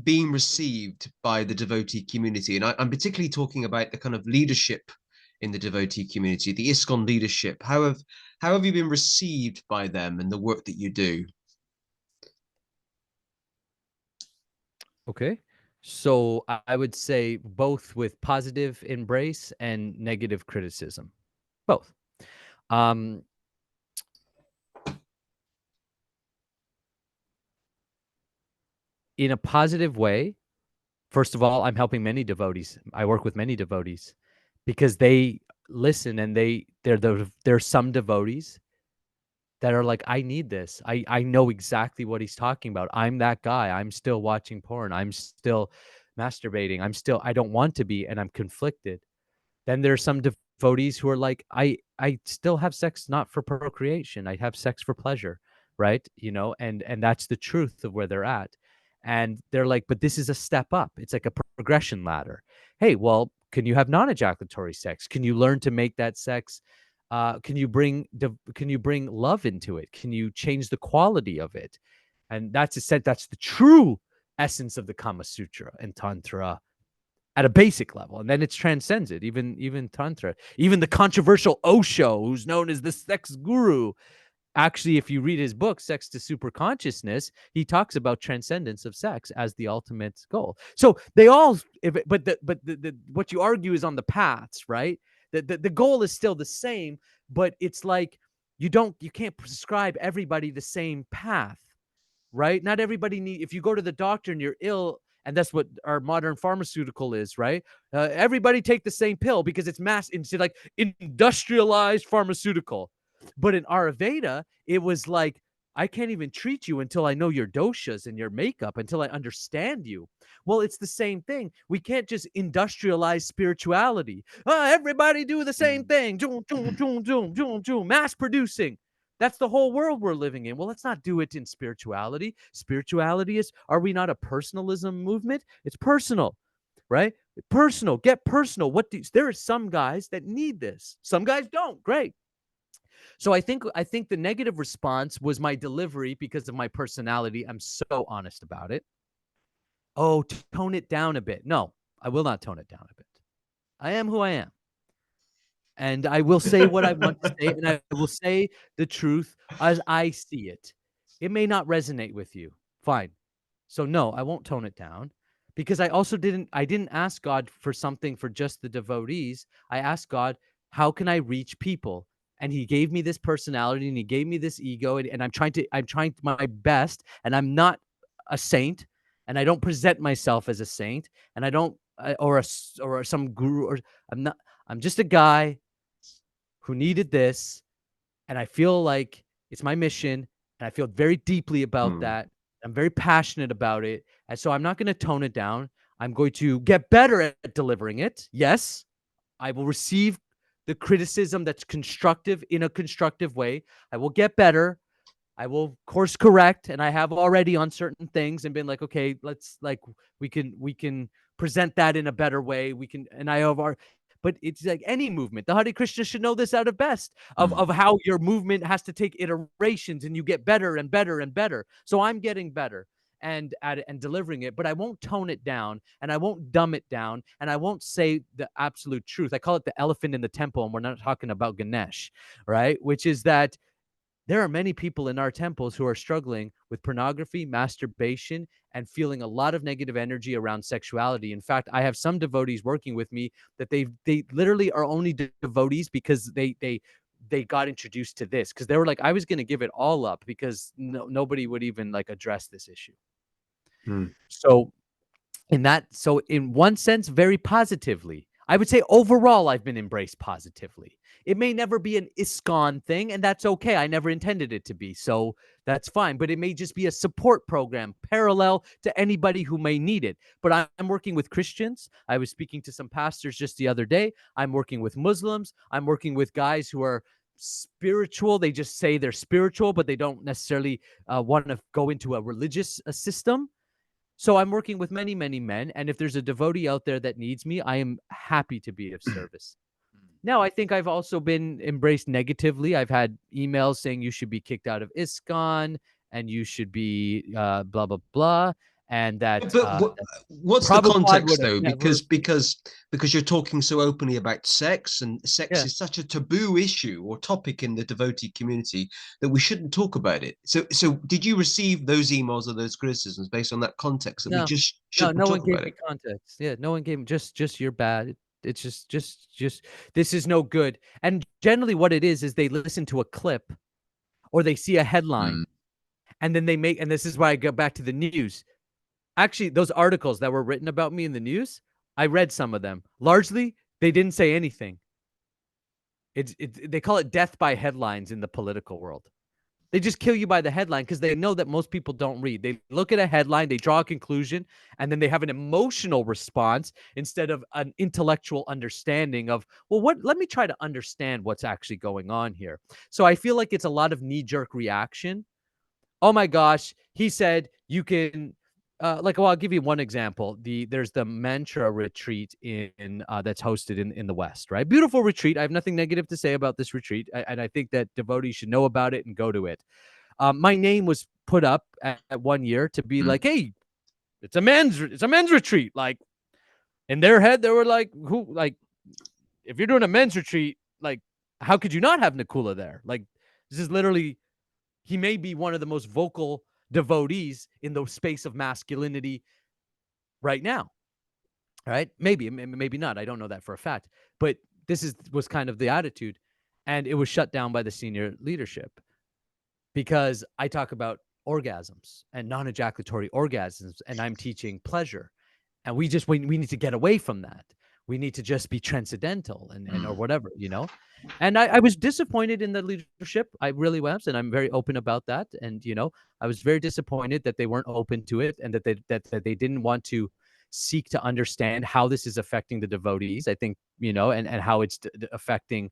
been received by the devotee community? And I'm particularly talking about the kind of leadership in the devotee community, the ISKCON leadership. How have you been received by them and the work that you do? Okay. So I would say both, with positive embrace and negative criticism. Both. Um, in a positive way, first of all, I'm helping many devotees. I work with many devotees because they listen, and there's some devotees that are like, I need this. I know exactly what he's talking about. I'm that guy. I'm still watching porn. I'm still masturbating. I don't want to be, and I'm conflicted. Then there's some devotees who are like, I still have sex not for procreation. I have sex for pleasure, right? You know, and that's the truth of where they're at. And they're like, but this is a step up. It's like a progression ladder. Hey, well, can you have non-ejaculatory sex? Can you learn to make that sex? Can you bring love into it? Can you change the quality of it? And that's the true essence of the Kama Sutra and Tantra at a basic level, and then it transcends it. Even Tantra, even the controversial Osho, who's known as the sex guru, actually, if you read his book, Sex to Superconsciousness, he talks about transcendence of sex as the ultimate goal. So they all, what you argue is on the paths, right? The goal is still the same, but it's like you can't prescribe everybody the same path, right? Not everybody if you go to the doctor and you're ill, and that's what our modern pharmaceutical is, right? Everybody take the same pill because it's it's like industrialized pharmaceutical. But in Ayurveda, it was like, I can't even treat you until I know your doshas and your makeup, until I understand you. Well, it's the same thing. We can't just industrialize spirituality. Everybody do the same thing. Mass producing. That's the whole world we're living in. Well, let's not do it in spirituality. Spirituality is, are we not a personalism movement? It's personal, right? Personal, get personal. There are some guys that need this. Some guys don't. Great. So I think the negative response was my delivery because of my personality. I'm so honest about it. Oh, tone it down a bit. No, I will not tone it down a bit. I am who I am. And I will say what I want to say, and I will say the truth as I see it. It may not resonate with you. Fine. So no, I won't tone it down because I didn't ask God for something for just the devotees. I asked God, how can I reach people? And he gave me this personality and he gave me this ego, and I'm trying my best, and I'm not a saint, and I don't present myself as a saint, and I don't or some guru, or I'm just a guy who needed this, and I feel like it's my mission, and I feel very deeply about that. I'm very passionate about it, and so I'm not going to tone it down. I'm going to get better at delivering it. Yes, I will receive the criticism that's constructive in a constructive way. I will get better. I will course correct, and I have already on certain things and been like, okay, let's we can present that in a better way. We can, and I have our, but it's like any movement. The Hare Krishna should know this out of best of how your movement has to take iterations, and you get better and better and better. So I'm getting better and at it and delivering it, but I won't tone it down, and I won't dumb it down, and I won't say the absolute truth. I call it the elephant in the temple, and we're not talking about Ganesh, right? Which is that there are many people in our temples who are struggling with pornography, masturbation, and feeling a lot of negative energy around sexuality. In fact, I have some devotees working with me that they literally are only devotees because they got introduced to this, because they were like, I was going to give it all up because nobody would even like address this issue. So in one sense, very positively, I would say overall, I've been embraced positively. It may never be an ISKCON thing, and that's okay. I never intended it to be, so that's fine. But it may just be a support program parallel to anybody who may need it. But I'm working with Christians. I was speaking to some pastors just the other day. I'm working with Muslims. I'm working with guys who are spiritual. They just say they're spiritual, but they don't necessarily want to go into a religious system. So I'm working with many, many men. And if there's a devotee out there that needs me, I am happy to be of service. Now, I think I've also been embraced negatively. I've had emails saying you should be kicked out of ISKCON and you should be blah, blah, blah. And that But what's the Prabhupada context would have though? never. Because you're talking so openly about sex, and sex Yeah. is such a taboo issue or topic in the devotee community that we shouldn't talk about it. So did you receive those emails or those criticisms based on that context that we No, just no, shouldn't no one talk gave about me it? context. Yeah, no one gave me just you're bad. It's just this is no good. And generally what it is they listen to a clip or they see a headline, and then and this is why I go back to the news. Actually, those articles that were written about me in the news, I read some of them. Largely, they didn't say anything. They call it death by headlines in the political world. They just kill you by the headline because they know that most people don't read. They look at a headline, they draw a conclusion, and then they have an emotional response instead of an intellectual understanding of, well, let me try to understand what's actually going on here. So I feel like it's a lot of knee-jerk reaction. Oh my gosh, he said you can well, I'll give you one example. There's the mantra retreat in that's hosted in the West, right? Beautiful retreat. I have nothing negative to say about this retreat, and I think that devotees should know about it and go to it. My name was put up at 1 year to be like, hey, it's a men's retreat. Like in their head, they were like, who, like, if you're doing a men's retreat, like, how could you not have Nakula there? Like, this is literally, he may be one of the most vocal devotees in the space of masculinity right now. Right? Maybe not. I don't know that for a fact. But was kind of the attitude, and it was shut down by the senior leadership because I talk about orgasms and non-ejaculatory orgasms, and I'm teaching pleasure, and we need to get away from that. We need to just be transcendental and or whatever, you know. And I was disappointed in the leadership. I really was, and I'm very open about that. And I was very disappointed that they weren't open to it, and that they didn't want to seek to understand how this is affecting the devotees. I think and how it's affecting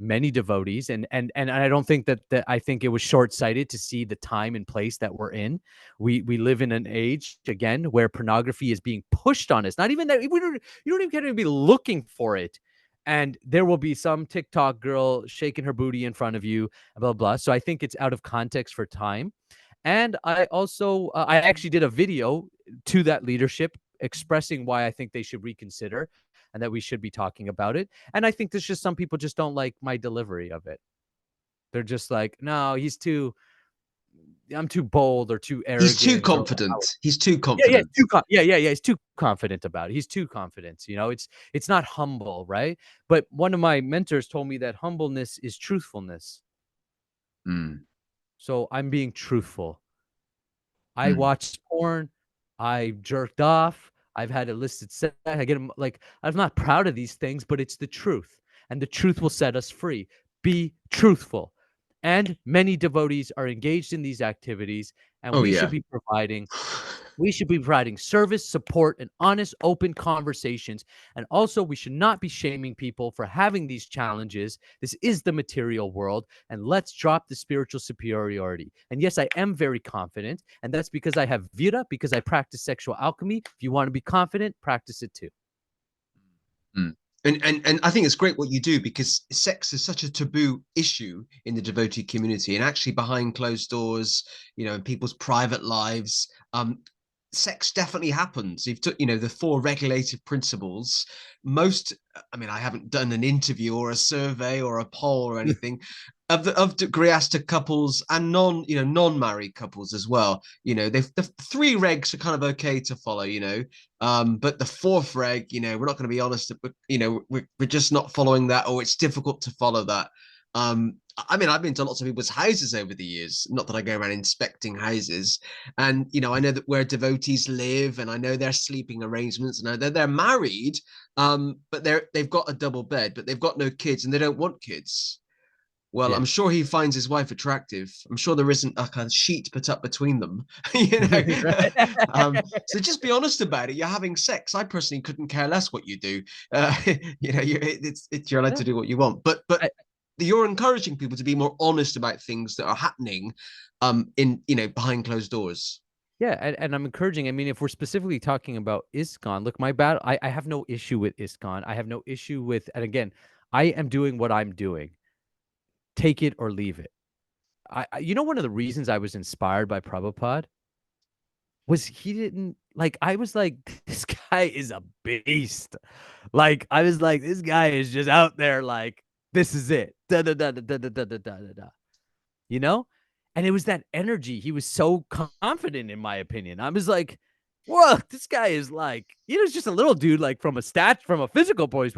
many devotees, and I don't think that I think it was short-sighted to see the time and place that we're in. We live in an age again where pornography is being pushed on us. Not even that we don't you don't even get to be looking for it. And there will be some TikTok girl shaking her booty in front of you, blah blah. So I think it's out of context for time. And I also I actually did a video to that leadership expressing why I think they should reconsider and that we should be talking about it. And I think there's just some people just don't like my delivery of it. They're just like, no, I'm too bold or too He's too arrogant or confident. He's too yeah, yeah, confident. yeah. He's too confident about it. He's too confident. It's not humble, right? But one of my mentors told me that humbleness is truthfulness. Mm, So I'm being truthful. I mm. watched porn. I jerked off. I've had illicit sex. I get like I'm not proud of these things, but it's the truth, and the truth will set us free. Be truthful. And many devotees are engaged in these activities, and Oh yeah. we should be providing service, support, and honest, open conversations. And also, we should not be shaming people for having these challenges. This is the material world, and let's drop the spiritual superiority. And yes, I am very confident, and that's because I have Vira, because I practice sexual alchemy. If you want to be confident, practice it too. Mm. And I think it's great what you do, because sex is such a taboo issue in the devotee community, and actually behind closed doors, in people's private lives, sex definitely happens. You've took, the four regulative principles. Most, I mean, I haven't done an interview or a survey or a poll or anything of the Grihasta couples and non-married couples as well. The three regs are kind of okay to follow, but the fourth reg, we're not going to be honest, but we're just not following that, or it's difficult to follow that. I mean, I've been to lots of people's houses over the years. Not that I go around inspecting houses, and I know that where devotees live, and I know their sleeping arrangements, and I know they're married, but they've got a double bed, but they've got no kids, and they don't want kids. Well, Yeah. I'm sure he finds his wife attractive. I'm sure there isn't like a sheet put up between them, you know. So just be honest about it. You're having sex. I personally couldn't care less what you do. You're allowed Yeah. to do what you want, but I, you're encouraging people to be more honest about things that are happening, in behind closed doors. Yeah, and I'm encouraging. I mean, if we're specifically talking about ISKCON, look, my battle. I have no issue with ISKCON. I have no issue with, and again, I am doing what I'm doing. Take it or leave it. One of the reasons I was inspired by Prabhupada was he didn't like. I was like, this guy is a beast. Like I was like, this guy is just out there. Like this is it. Da da da da da da da da da da. You know, and it was that energy. He was so confident, in my opinion. I was like, whoa, this guy is like, he's just a little dude, like from a physical point,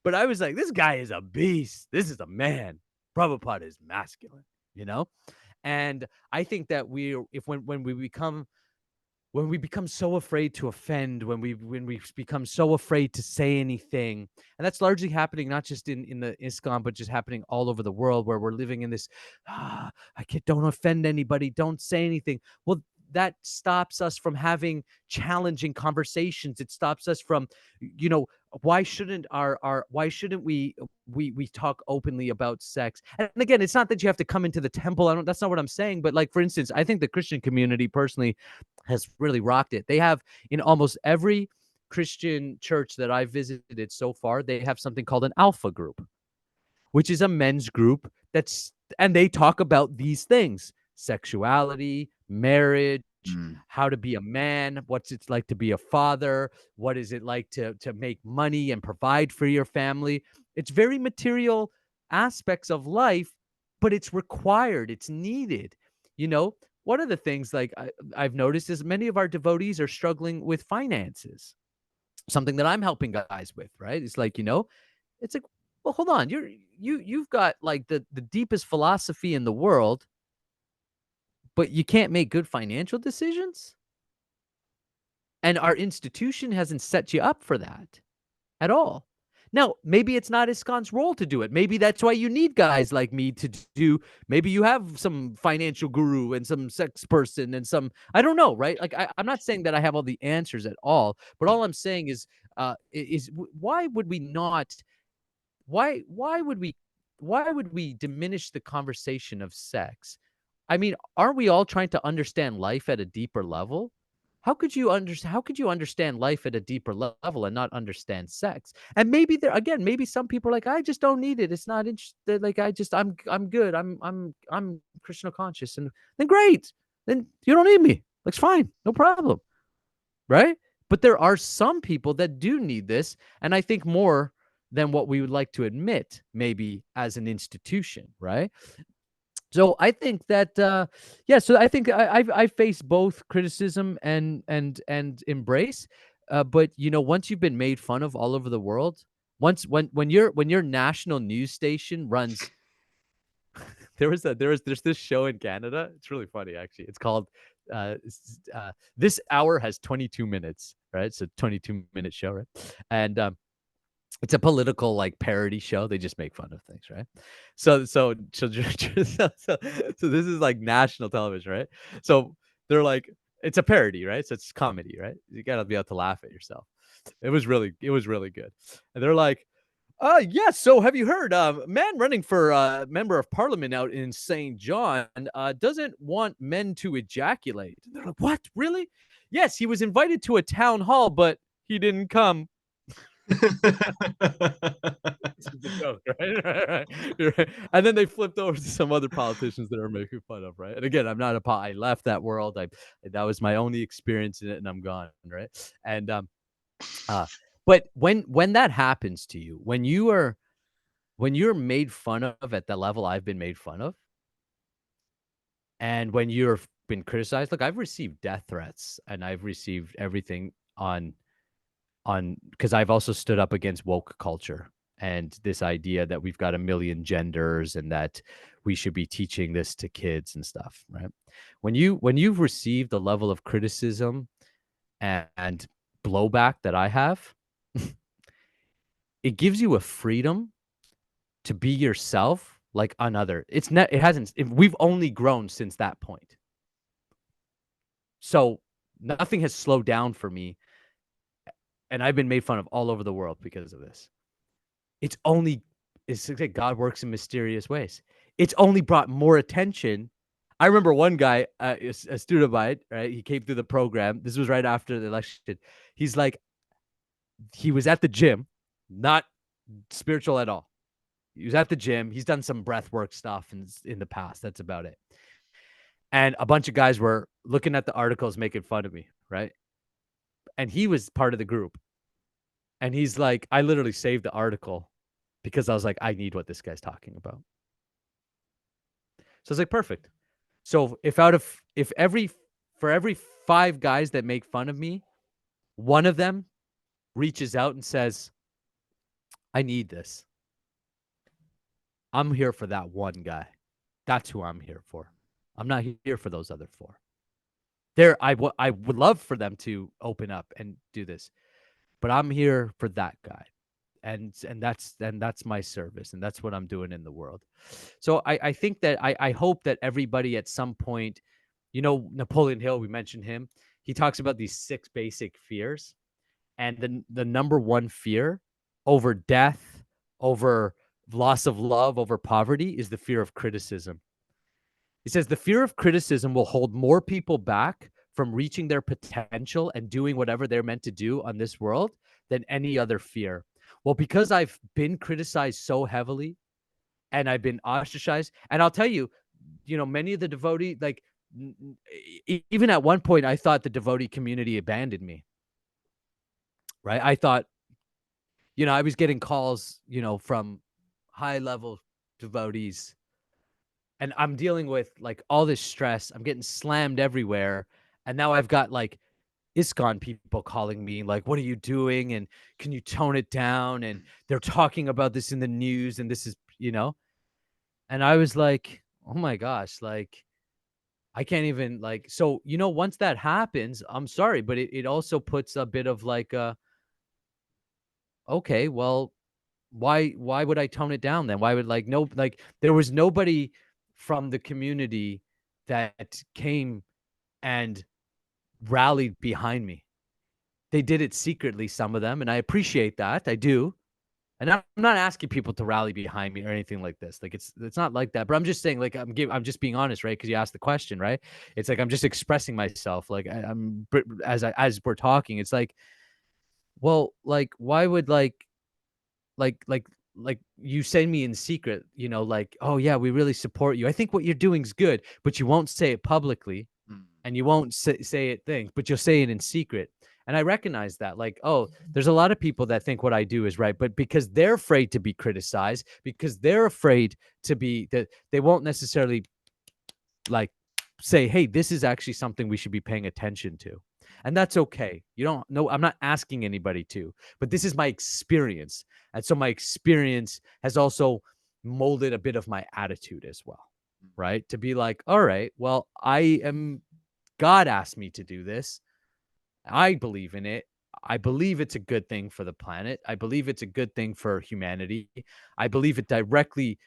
but I was like, this guy is a beast. This is a man. Prabhupada is masculine, you know? And I think that if when we become so afraid to offend, when we become so afraid to say anything, and that's largely happening not just in the ISKCON, but just happening all over the world, where we're living in this, don't offend anybody, don't say anything. Well, that stops us from having challenging conversations. It stops us from, why shouldn't we talk openly about sex? And again, it's not that you have to come into the temple. That's not what I'm saying. But like, for instance, I think the Christian community personally has really rocked it. They have, in almost every Christian church that I've visited so far, they have something called an alpha group, which is a men's group and they talk about these things: sexuality, marriage, Mm. how to be a man, what's it like to be a father, what is it like to make money and provide for your family. It's very material aspects of life, but it's required, it's needed. One of the things, like I've noticed, is many of our devotees are struggling with finances, something that I'm helping guys with, right? It's like, it's like, well, hold on. You've got like the deepest philosophy in the world, but you can't make good financial decisions? And our institution hasn't set you up for that at all. Now, maybe it's not ISKCON's role to do it. Maybe that's why you need guys like me to do. Maybe you have some financial guru and some sex person and some, I don't know, right? Like I'm not saying that I have all the answers at all, but all I'm saying is why would we not? Why would we would we diminish the conversation of sex? I mean, aren't we all trying to understand life at a deeper level? How could you understand life at a deeper level and not understand sex? And maybe there again, maybe some people are like, I just don't need it. It's not interested. Like I'm good. I'm Krishna conscious. And then great. Then you don't need me. Like, it's fine. No problem. Right? But there are some people that do need this, and I think more than what we would like to admit, maybe as an institution, right? So I think that yeah, so I think I face both criticism and embrace. But once you've been made fun of all over the world, once when your national news station runs, there's this show in Canada. It's really funny actually. It's called This Hour Has 22 Minutes, right? It's a 22-minute show, right? And it's a political like parody show. They just make fun of things, right? So this is like national television, right? So they're like, it's a parody, right? So it's comedy, right? You gotta be able to laugh at yourself. It was really good. And they're like, yes. So have you heard? Man running for member of parliament out in St. John doesn't want men to ejaculate. And they're like, what? Really? Yes, he was invited to a town hall, but he didn't come. This is the joke, right? Right. And then they flipped over to some other politicians that are making fun of, right? And again, I'm not I left that world. That was my only experience in it, and I'm gone, right? And uh, but when that happens to you, when you're made fun of at the level I've been made fun of, and when you've been criticized, look, I've received death threats, and I've received everything on because I've also stood up against woke culture and this idea that we've got a million genders and that we should be teaching this to kids and stuff, right? When you've received the level of criticism and blowback that I have, it gives you a freedom to be yourself like another. We've only grown since that point. So nothing has slowed down for me. And I've been made fun of all over the world because of this. It's like God works in mysterious ways. It's only brought more attention. I remember one guy, a student of mine, right? He came through the program. This was right after the election. He's like, he was at the gym, not spiritual at all. He was at the gym. He's done some breath work stuff in the past. That's about it. And a bunch of guys were looking at the articles, making fun of me, right? And he was part of the group. And he's like, I literally saved the article because I was like, I need what this guy's talking about. So it's like, perfect. So for every 5 guys that make fun of me, one of them reaches out and says, I need this. I'm here for that one guy. That's who I'm here for. I'm not here for those other 4. I would love for them to open up and do this, but I'm here for that guy. And that's my service, and that's what I'm doing in the world. So I think that I hope that everybody at some point, Napoleon Hill, we mentioned him. He talks about these 6 basic fears, and the number one fear over death, over loss of love, over poverty is the fear of criticism. He says the fear of criticism will hold more people back from reaching their potential and doing whatever they're meant to do on this world than any other fear. Well, because I've been criticized so heavily and I've been ostracized, and I'll tell you, many of the devotee, like even at one point, I thought the devotee community abandoned me, right? I thought, I was getting calls, from high level devotees, and I'm dealing with like all this stress. I'm getting slammed everywhere. And now I've got like ISKCON people calling me like, what are you doing? And can you tone it down? And they're talking about this in the news. And this is, and I was like, oh my gosh, like I can't even like, so, once that happens, I'm sorry, but it also puts a bit of like, okay, well, why would I tone it down then? Why would there was nobody from the community that came and rallied behind me. They did it secretly, some of them, and I appreciate that. I do. And I'm not asking people to rally behind me or anything like this. Like it's not like that. But I'm just saying, like I'm just being honest, right? Because you asked the question, right? It's like I'm just expressing myself. Like I'm as we're talking, it's like, well, like why would like like like you send me in secret, like, oh yeah, we really support you. I think what you're doing is good, but you won't say it publicly Mm. and you won't say it things, but you'll say it in secret. And I recognize that, like, oh, there's a lot of people that think what I do is right, but because they're afraid to be criticized, because they're afraid to be that they won't necessarily like say, hey, this is actually something we should be paying attention to. And that's okay. You don't know. I'm not asking anybody to, but this is my experience. And so my experience has also molded a bit of my attitude as well, right? To be like, all right, well, God asked me to do this. I believe in it. I believe it's a good thing for the planet. I believe it's a good thing for humanity. I believe it directly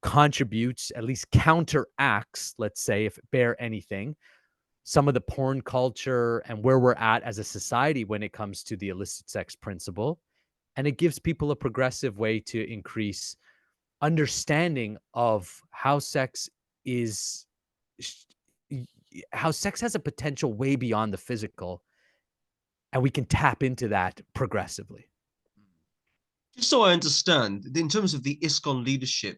contributes, at least counteracts, let's say, if it bear anything, some of the porn culture and where we're at as a society when it comes to the illicit sex principle. And it gives people a progressive way to increase understanding of how sex is, how sex has a potential way beyond the physical. And we can tap into that progressively. Just so I understand, in terms of the ISKCON leadership,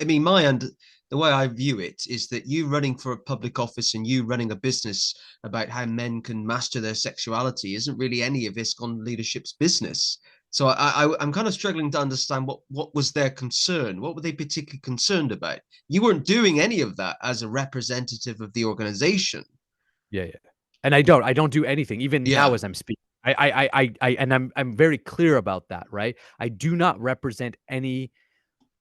I mean, the way I view it is that you running for a public office and you running a business about how men can master their sexuality isn't really any of ISKCON leadership's business. So I'm kind of struggling to understand what was their concern. What were they particularly concerned about? You weren't doing any of that as a representative of the organization. Yeah, yeah. And I don't do anything even now Yeah. as I'm speaking. And I'm very clear about that, right? I do not represent any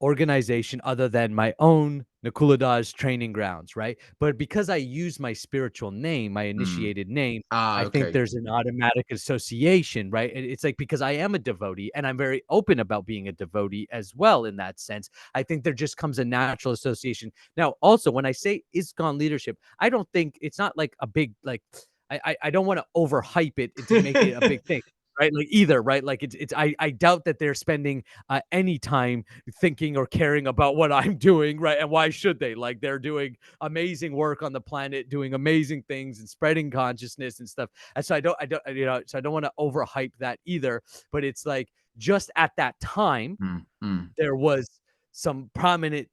organization other than my own Nakula training grounds, right? But because I use my spiritual name, my Mm. initiated name, Ah, I think okay. there's an automatic association, right? It's like because I am a devotee and I'm very open about being a devotee as well in that sense. I think there just comes a natural association. Now, also when I say ISKCON leadership, I don't think it's not like a big like I don't want to overhype it to make it a big thing. Right, like either, right, like I doubt that they're spending any time thinking or caring about what I'm doing, right? And why should they? Like they're doing amazing work on the planet, doing amazing things and spreading consciousness and stuff. And so so I don't want to overhype that either. But it's like just at that time, Mm, mm. there was some prominent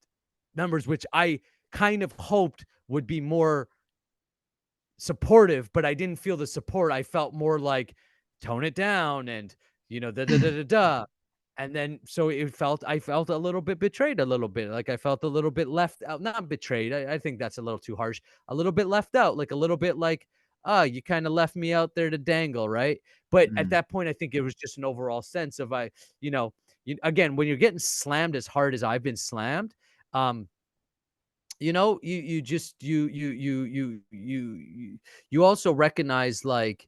numbers which I kind of hoped would be more supportive, but I didn't feel the support. I felt more like tone it down and da da da da da. And then so I felt a little bit betrayed, a little bit like I felt a little bit left out, not betrayed. I think that's a little too harsh. A little bit left out, like a little bit like, oh, you kind of left me out there to dangle, right? But at Mm. that point, I think it was just an overall sense of again, when you're getting slammed as hard as I've been slammed, um, you just you also recognize like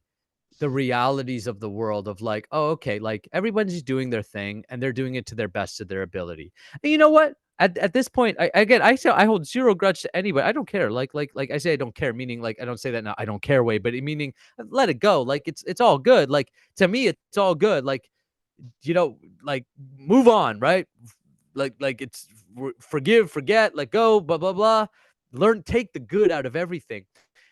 the realities of the world of like, oh, okay, like everyone's doing their thing and they're doing it to their best of their ability. And you know what? At this point, I say I hold zero grudge to anybody. I don't care. Like I say, I don't care. Meaning, like I don't say that now. I don't care way, but meaning let it go. Like it's all good. Like to me, it's all good. Like like move on, right? Like it's forgive, forget, let go, blah blah blah. Learn, take the good out of everything.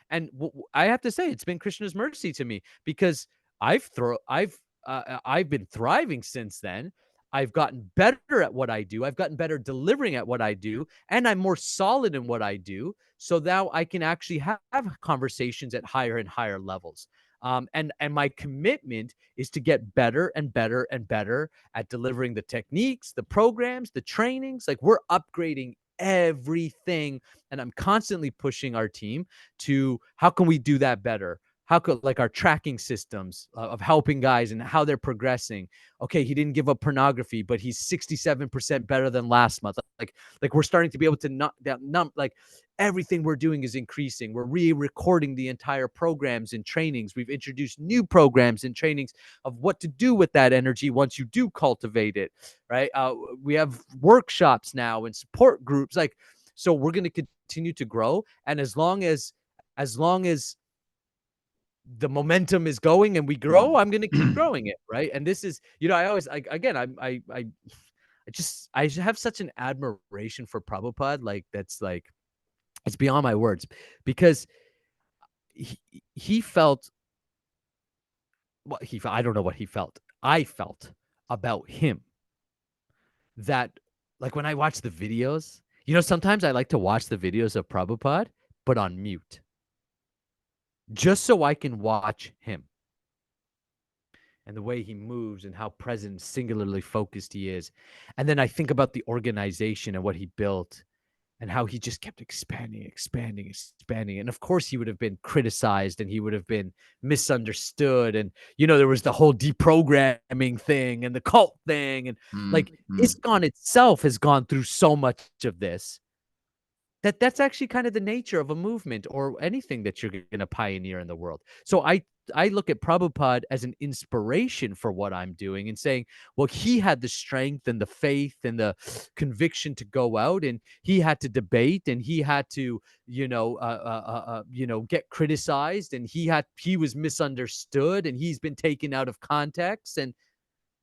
And I have to say, it's been Krishna's mercy to me because I've been thriving since then. I've gotten better at what I do. I've gotten better delivering at what I do, and I'm more solid in what I do. So now I can actually have conversations at higher and higher levels. And my commitment is to get better and better and better at delivering the techniques, the programs, the trainings. Like we're upgrading everything, and I'm constantly pushing our team to how can we do that better? How could like our tracking systems of helping guys and how they're progressing? Okay, he didn't give up pornography, but he's 67% better than last month. Like we're starting to be able to not that like everything we're doing is increasing. We're re-recording the entire programs and trainings. We've introduced new programs and trainings of what to do with that energy once you do cultivate it, right? We have workshops now and support groups. Like, so we're going to continue to grow. And as long as the momentum is going and we grow, I'm going to keep growing it, right? And this is, I always, again, I have such an admiration for Prabhupada, like that's like it's beyond my words, because he felt what he I don't know what he felt. I felt about him that, like, when I watch the videos, sometimes I like to watch the videos of Prabhupada, but on mute, just so I can watch him and the way he moves and how present, singularly focused he is. And then I think about the organization and what he built and how he just kept expanding, expanding, expanding. And of course, he would have been criticized and he would have been misunderstood. And, there was the whole deprogramming thing and the cult thing. And like ISKCON itself has gone through so much of this. That's actually kind of the nature of a movement or anything that you're going to pioneer in the world. So I look at Prabhupada as an inspiration for what I'm doing and saying, well, he had the strength and the faith and the conviction to go out, and he had to debate, and he had to, get criticized, and he was misunderstood, and he's been taken out of context. And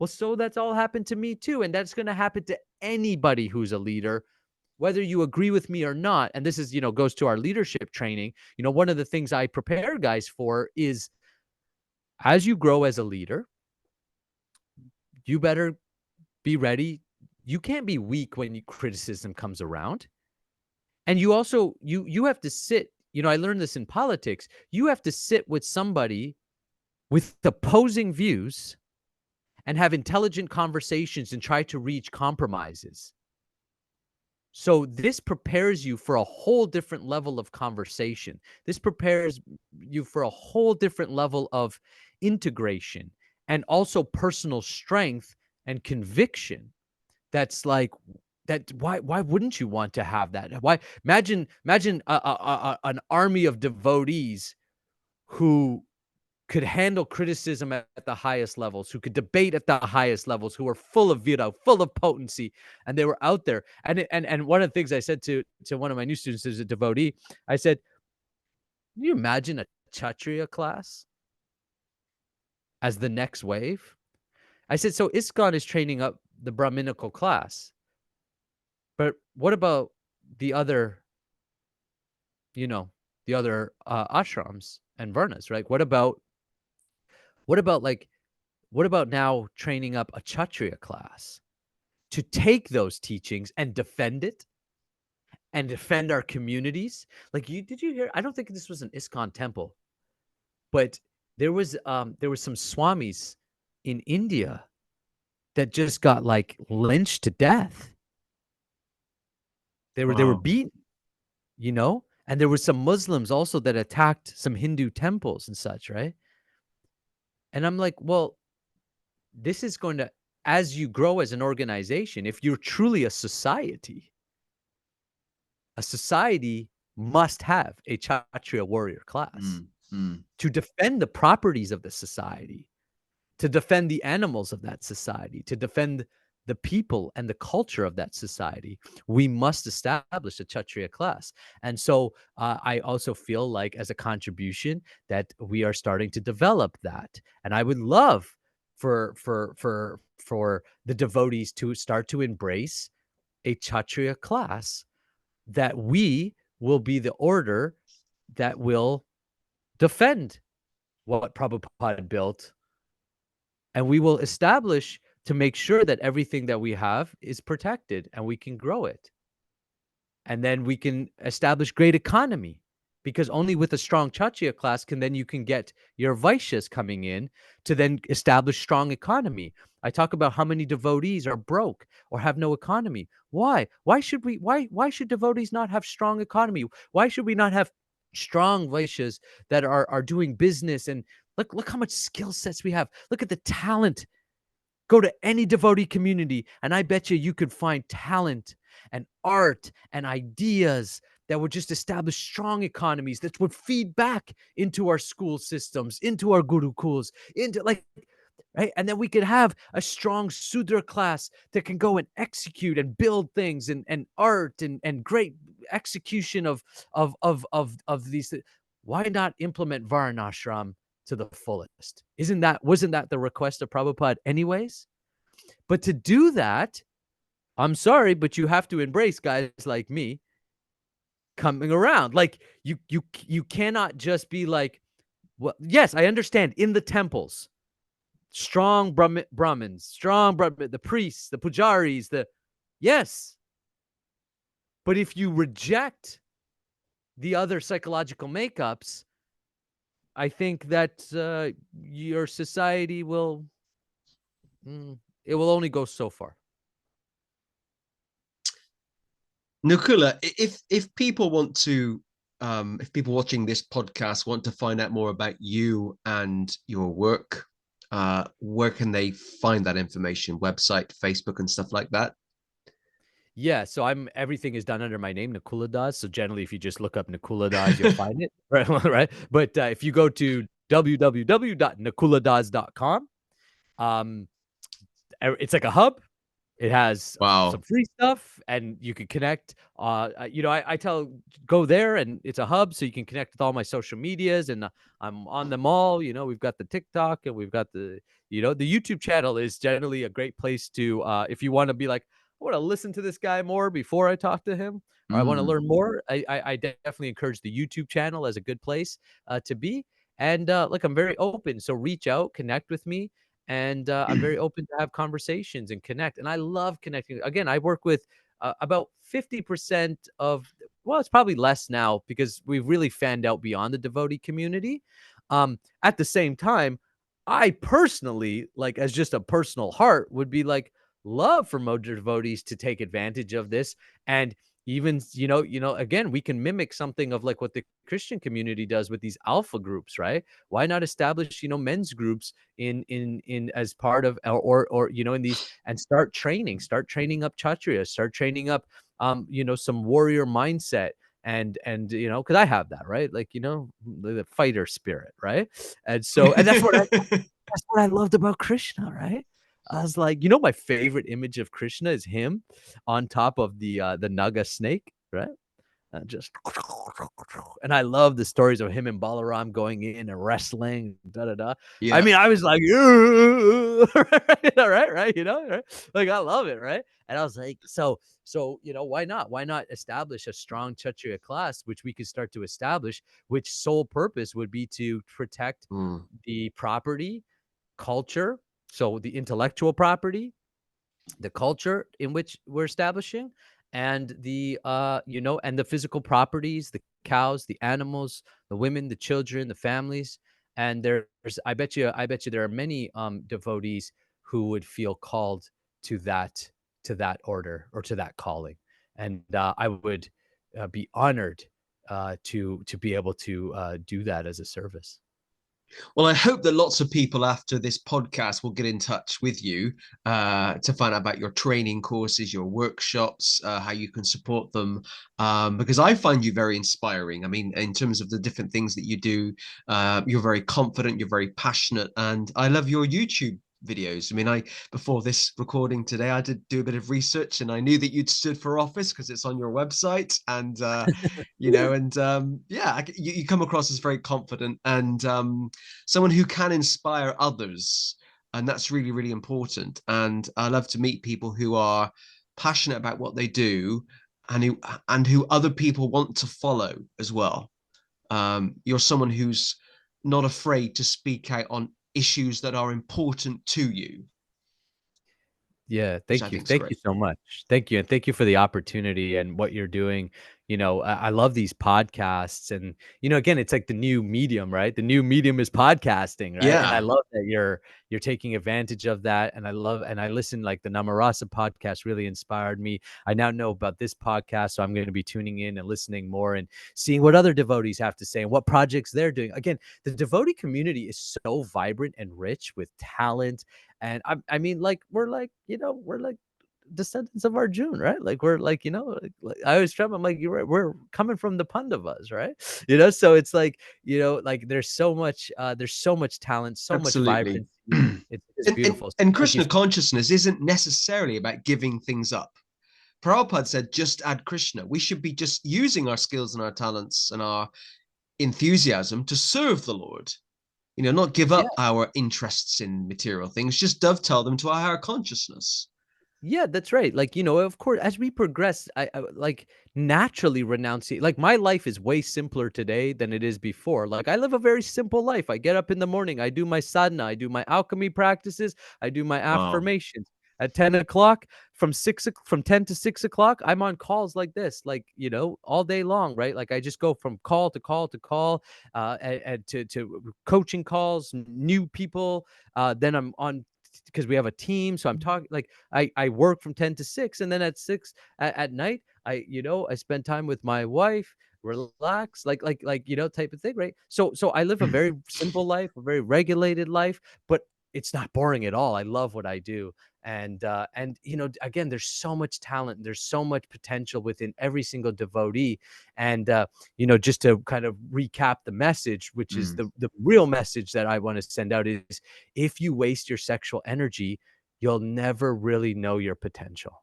well, so that's all happened to me too. And that's going to happen to anybody who's a leader, whether you agree with me or not. And this is, goes to our leadership training. One of the things I prepare guys for is, as you grow as a leader, you better be ready. You can't be weak when criticism comes around. And you also, you have to sit, I learned this in politics. You have to sit with somebody with opposing views and have intelligent conversations and try to reach compromises. So this prepares you for a whole different level of conversation. This prepares you for a whole different level of integration and also personal strength and conviction. That's like that. Why wouldn't you want to have that? Why imagine an army of devotees who could handle criticism at the highest levels, who could debate at the highest levels, who were full of vira, full of potency, and they were out there. And one of the things I said to one of my new students, who's a devotee, I said, can you imagine a Kshatriya class as the next wave? I said, so ISKCON is training up the Brahminical class, but what about the other, the other ashrams and varnas, right? What about now training up a Kshatriya class to take those teachings and defend it and defend our communities? Like, did you hear? I don't think this was an ISKCON temple, but there was some swamis in India that just got like lynched to death. They were beaten, and there were some Muslims also that attacked some Hindu temples and such, right? And I'm like, well, this is going to, as you grow as an organization, if you're truly a society must have a Kshatriya warrior class to defend the properties of the society, to defend the animals of that society, to defend the people and the culture of that society. We must establish a Kshatriya class. And so I also feel like, as a contribution, that we are starting to develop that. And I would love for the devotees to start to embrace a Kshatriya class, that we will be the order that will defend what Prabhupada built, and we will establish to make sure that everything that we have is protected and we can grow it. And then we can establish great economy, because only with a strong Kshatriya class you can get your Vaishyas coming in to then establish strong economy. I talk about how many devotees are broke or have no economy. Why? Why should devotees not have strong economy? Why should we not have strong Vaishyas that are doing business? And look how much skill sets we have. Look at the talent. Go to any devotee community, and I bet you could find talent and art and ideas that would just establish strong economies that would feed back into our school systems, into our gurukuls, into right? And then we could have a strong Sudra class that can go and execute and build things, and art and great execution of these. Why not implement Varanashram to the fullest. Wasn't that the request of Prabhupada anyways? But to do that, I'm sorry, but you have to embrace guys like me coming around. Like you cannot just be like, well, yes, I understand in the temples, strong Brahmins, the priests, the pujaris, yes. But if you reject the other psychological makeups, I think that your society will, it will only go so far. Nakula, if people want to, if people watching this podcast want to find out more about you and your work, where can they find that information? Website, Facebook, and stuff like that? Yeah, so everything is done under my name, Nakula Das. So generally, if you just look up Nakula Das, you'll find it, right? Right. But if you go to www.nakuladas.com, it's like a hub. It has Wow. some free stuff, and you can connect. I tell go there, and it's a hub, so you can connect with all my social medias, and I'm on them all. We've got the TikTok, and we've got the YouTube channel is generally a great place to if you want to be like, I want to listen to this guy more before I talk to him, or I want to learn more. I definitely encourage the YouTube channel as a good place to be. And like I'm very open, so reach out, connect with me. And I'm very open to have conversations and connect. And I love connecting. Again, I work with about 50% of, well, it's probably less now because we've really fanned out beyond the devotee community. At the same time, I personally, like as just a personal heart, would be like, love for more devotees to take advantage of this. And even again, we can mimic something of like what the Christian community does with these alpha groups, right? Why not establish men's groups in as part of or in these, and start training up kshatriya, start training up some warrior mindset, and because I have that, right? Like the fighter spirit, right? And that's what I loved about Krishna, right? I was like, my favorite image of Krishna is him on top of the Naga snake, right? Just and I love the stories of him and Balaram going in and wrestling, da da da. I Yeah. mean, I was like, right, right? Like I love it, right? And I was like, so why not? Why not establish a strong Kshatriya class, which we could start to establish, which sole purpose would be to protect the property, culture, so the intellectual property, the culture in which we're establishing, and the and the physical properties, the cows, the animals, the women, the children, the families. And I bet you there are many devotees who would feel called to that order or to that calling. And I would be honored to be able to do that as a service. Well, I hope that lots of people after this podcast will get in touch with you to find out about your training courses, your workshops, how you can support them, because I find you very inspiring. I mean, in terms of the different things that you do, you're very confident, you're very passionate, and I love your YouTube videos. I mean, before this recording today, I did do a bit of research, and I knew that you'd stood for office because it's on your website, and yeah, you come across as very confident and someone who can inspire others, and that's really, really important. And I love to meet people who are passionate about what they do and who other people want to follow as well. You're someone who's not afraid to speak out on issues that are important to you, Yeah, which I thank you. think is Thank you great. so much. Thank you. And thank you for the opportunity and what you're doing. I love these podcasts, and again, it's like the new medium, right? The new medium is podcasting, right? And I Yeah. love that you're taking advantage of that. And I listen, like the Namarasa podcast really inspired me. I now know about this podcast, so I'm going to be tuning in and listening more and seeing what other devotees have to say and what projects they're doing. Again, the devotee community is so vibrant and rich with talent. And I mean, like we're like descendants of Arjun, right? Like we're like, like I always try, I'm like, we're coming from the Pandavas, right? So it's like, like there's so much talent, so much Absolutely. vibrancy. and, It's and, beautiful. So and thank you. Krishna consciousness isn't necessarily about giving things up. Prabhupada said, just add Krishna. We should be just using our skills and our talents and our enthusiasm to serve the Lord. not give Yeah. up our interests in material things, just dovetail them to our higher consciousness. Yeah, that's right. Like, of course, as we progress, I like naturally renouncing. Like, my life is way simpler today than it is before. Like, I live a very simple life. I get up in the morning, I do my sadhana, I do my alchemy practices, I do my Wow. affirmations. At 10 o'clock, from 10 to 6 o'clock, I'm on calls like this, like, all day long, right? Like, I just go from call to call to call, and to coaching calls, new people. Then I'm on because we have a team. So I'm talking like I work from 10 to 6, and then at 6 at night, I spend time with my wife, relax, type of thing, right? So I live a very simple life, a very regulated life, but it's not boring at all. I love what I do. And again, there's so much talent, there's so much potential within every single devotee. And just to kind of recap the message, which is Mm. the real message that I want to send out, is if you waste your sexual energy, you'll never really know your potential.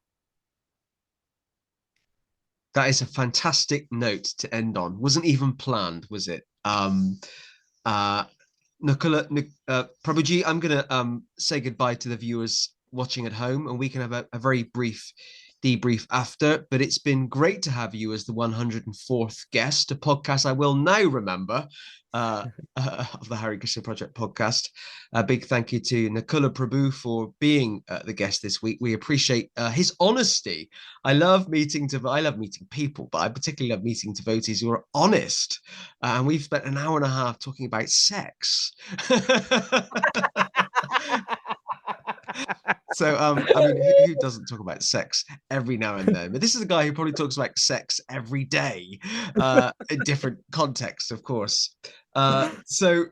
That is a fantastic note to end on. Wasn't even planned, was it? Uh, Prabhuji, I'm going to say goodbye to the viewers watching at home, and we can have a very brief debrief after. But it's been great to have you as the 104th guest, a podcast I will now remember, uh, of the Hare Krishna Project podcast. A big thank you to Nakula Prabhu for being the guest this week. We appreciate his honesty. I love meeting people, but I particularly love meeting devotees who are honest. And we've spent an hour and a half talking about sex. So, I mean, who doesn't talk about sex every now and then? But this is a guy who probably talks about sex every day, in different contexts, of course. So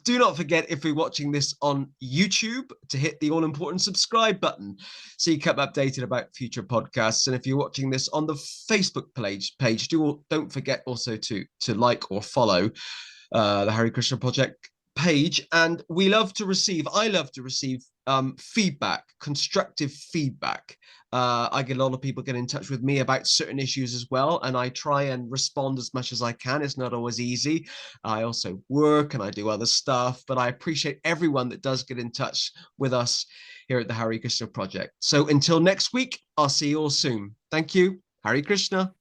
do not forget, if you're watching this on YouTube, to hit the all-important subscribe button so you keep updated about future podcasts. And if you're watching this on the Facebook page, don't forget also to like or follow the Hare Krishna Project page. And I love to receive feedback, constructive feedback. I get a lot of people get in touch with me about certain issues as well, and I try and respond as much as I can. It's not always easy. I also work and I do other stuff, but I appreciate everyone that does get in touch with us here at the Hare Krishna Project. So until next week, I'll see you all soon. Thank you. Hare Krishna.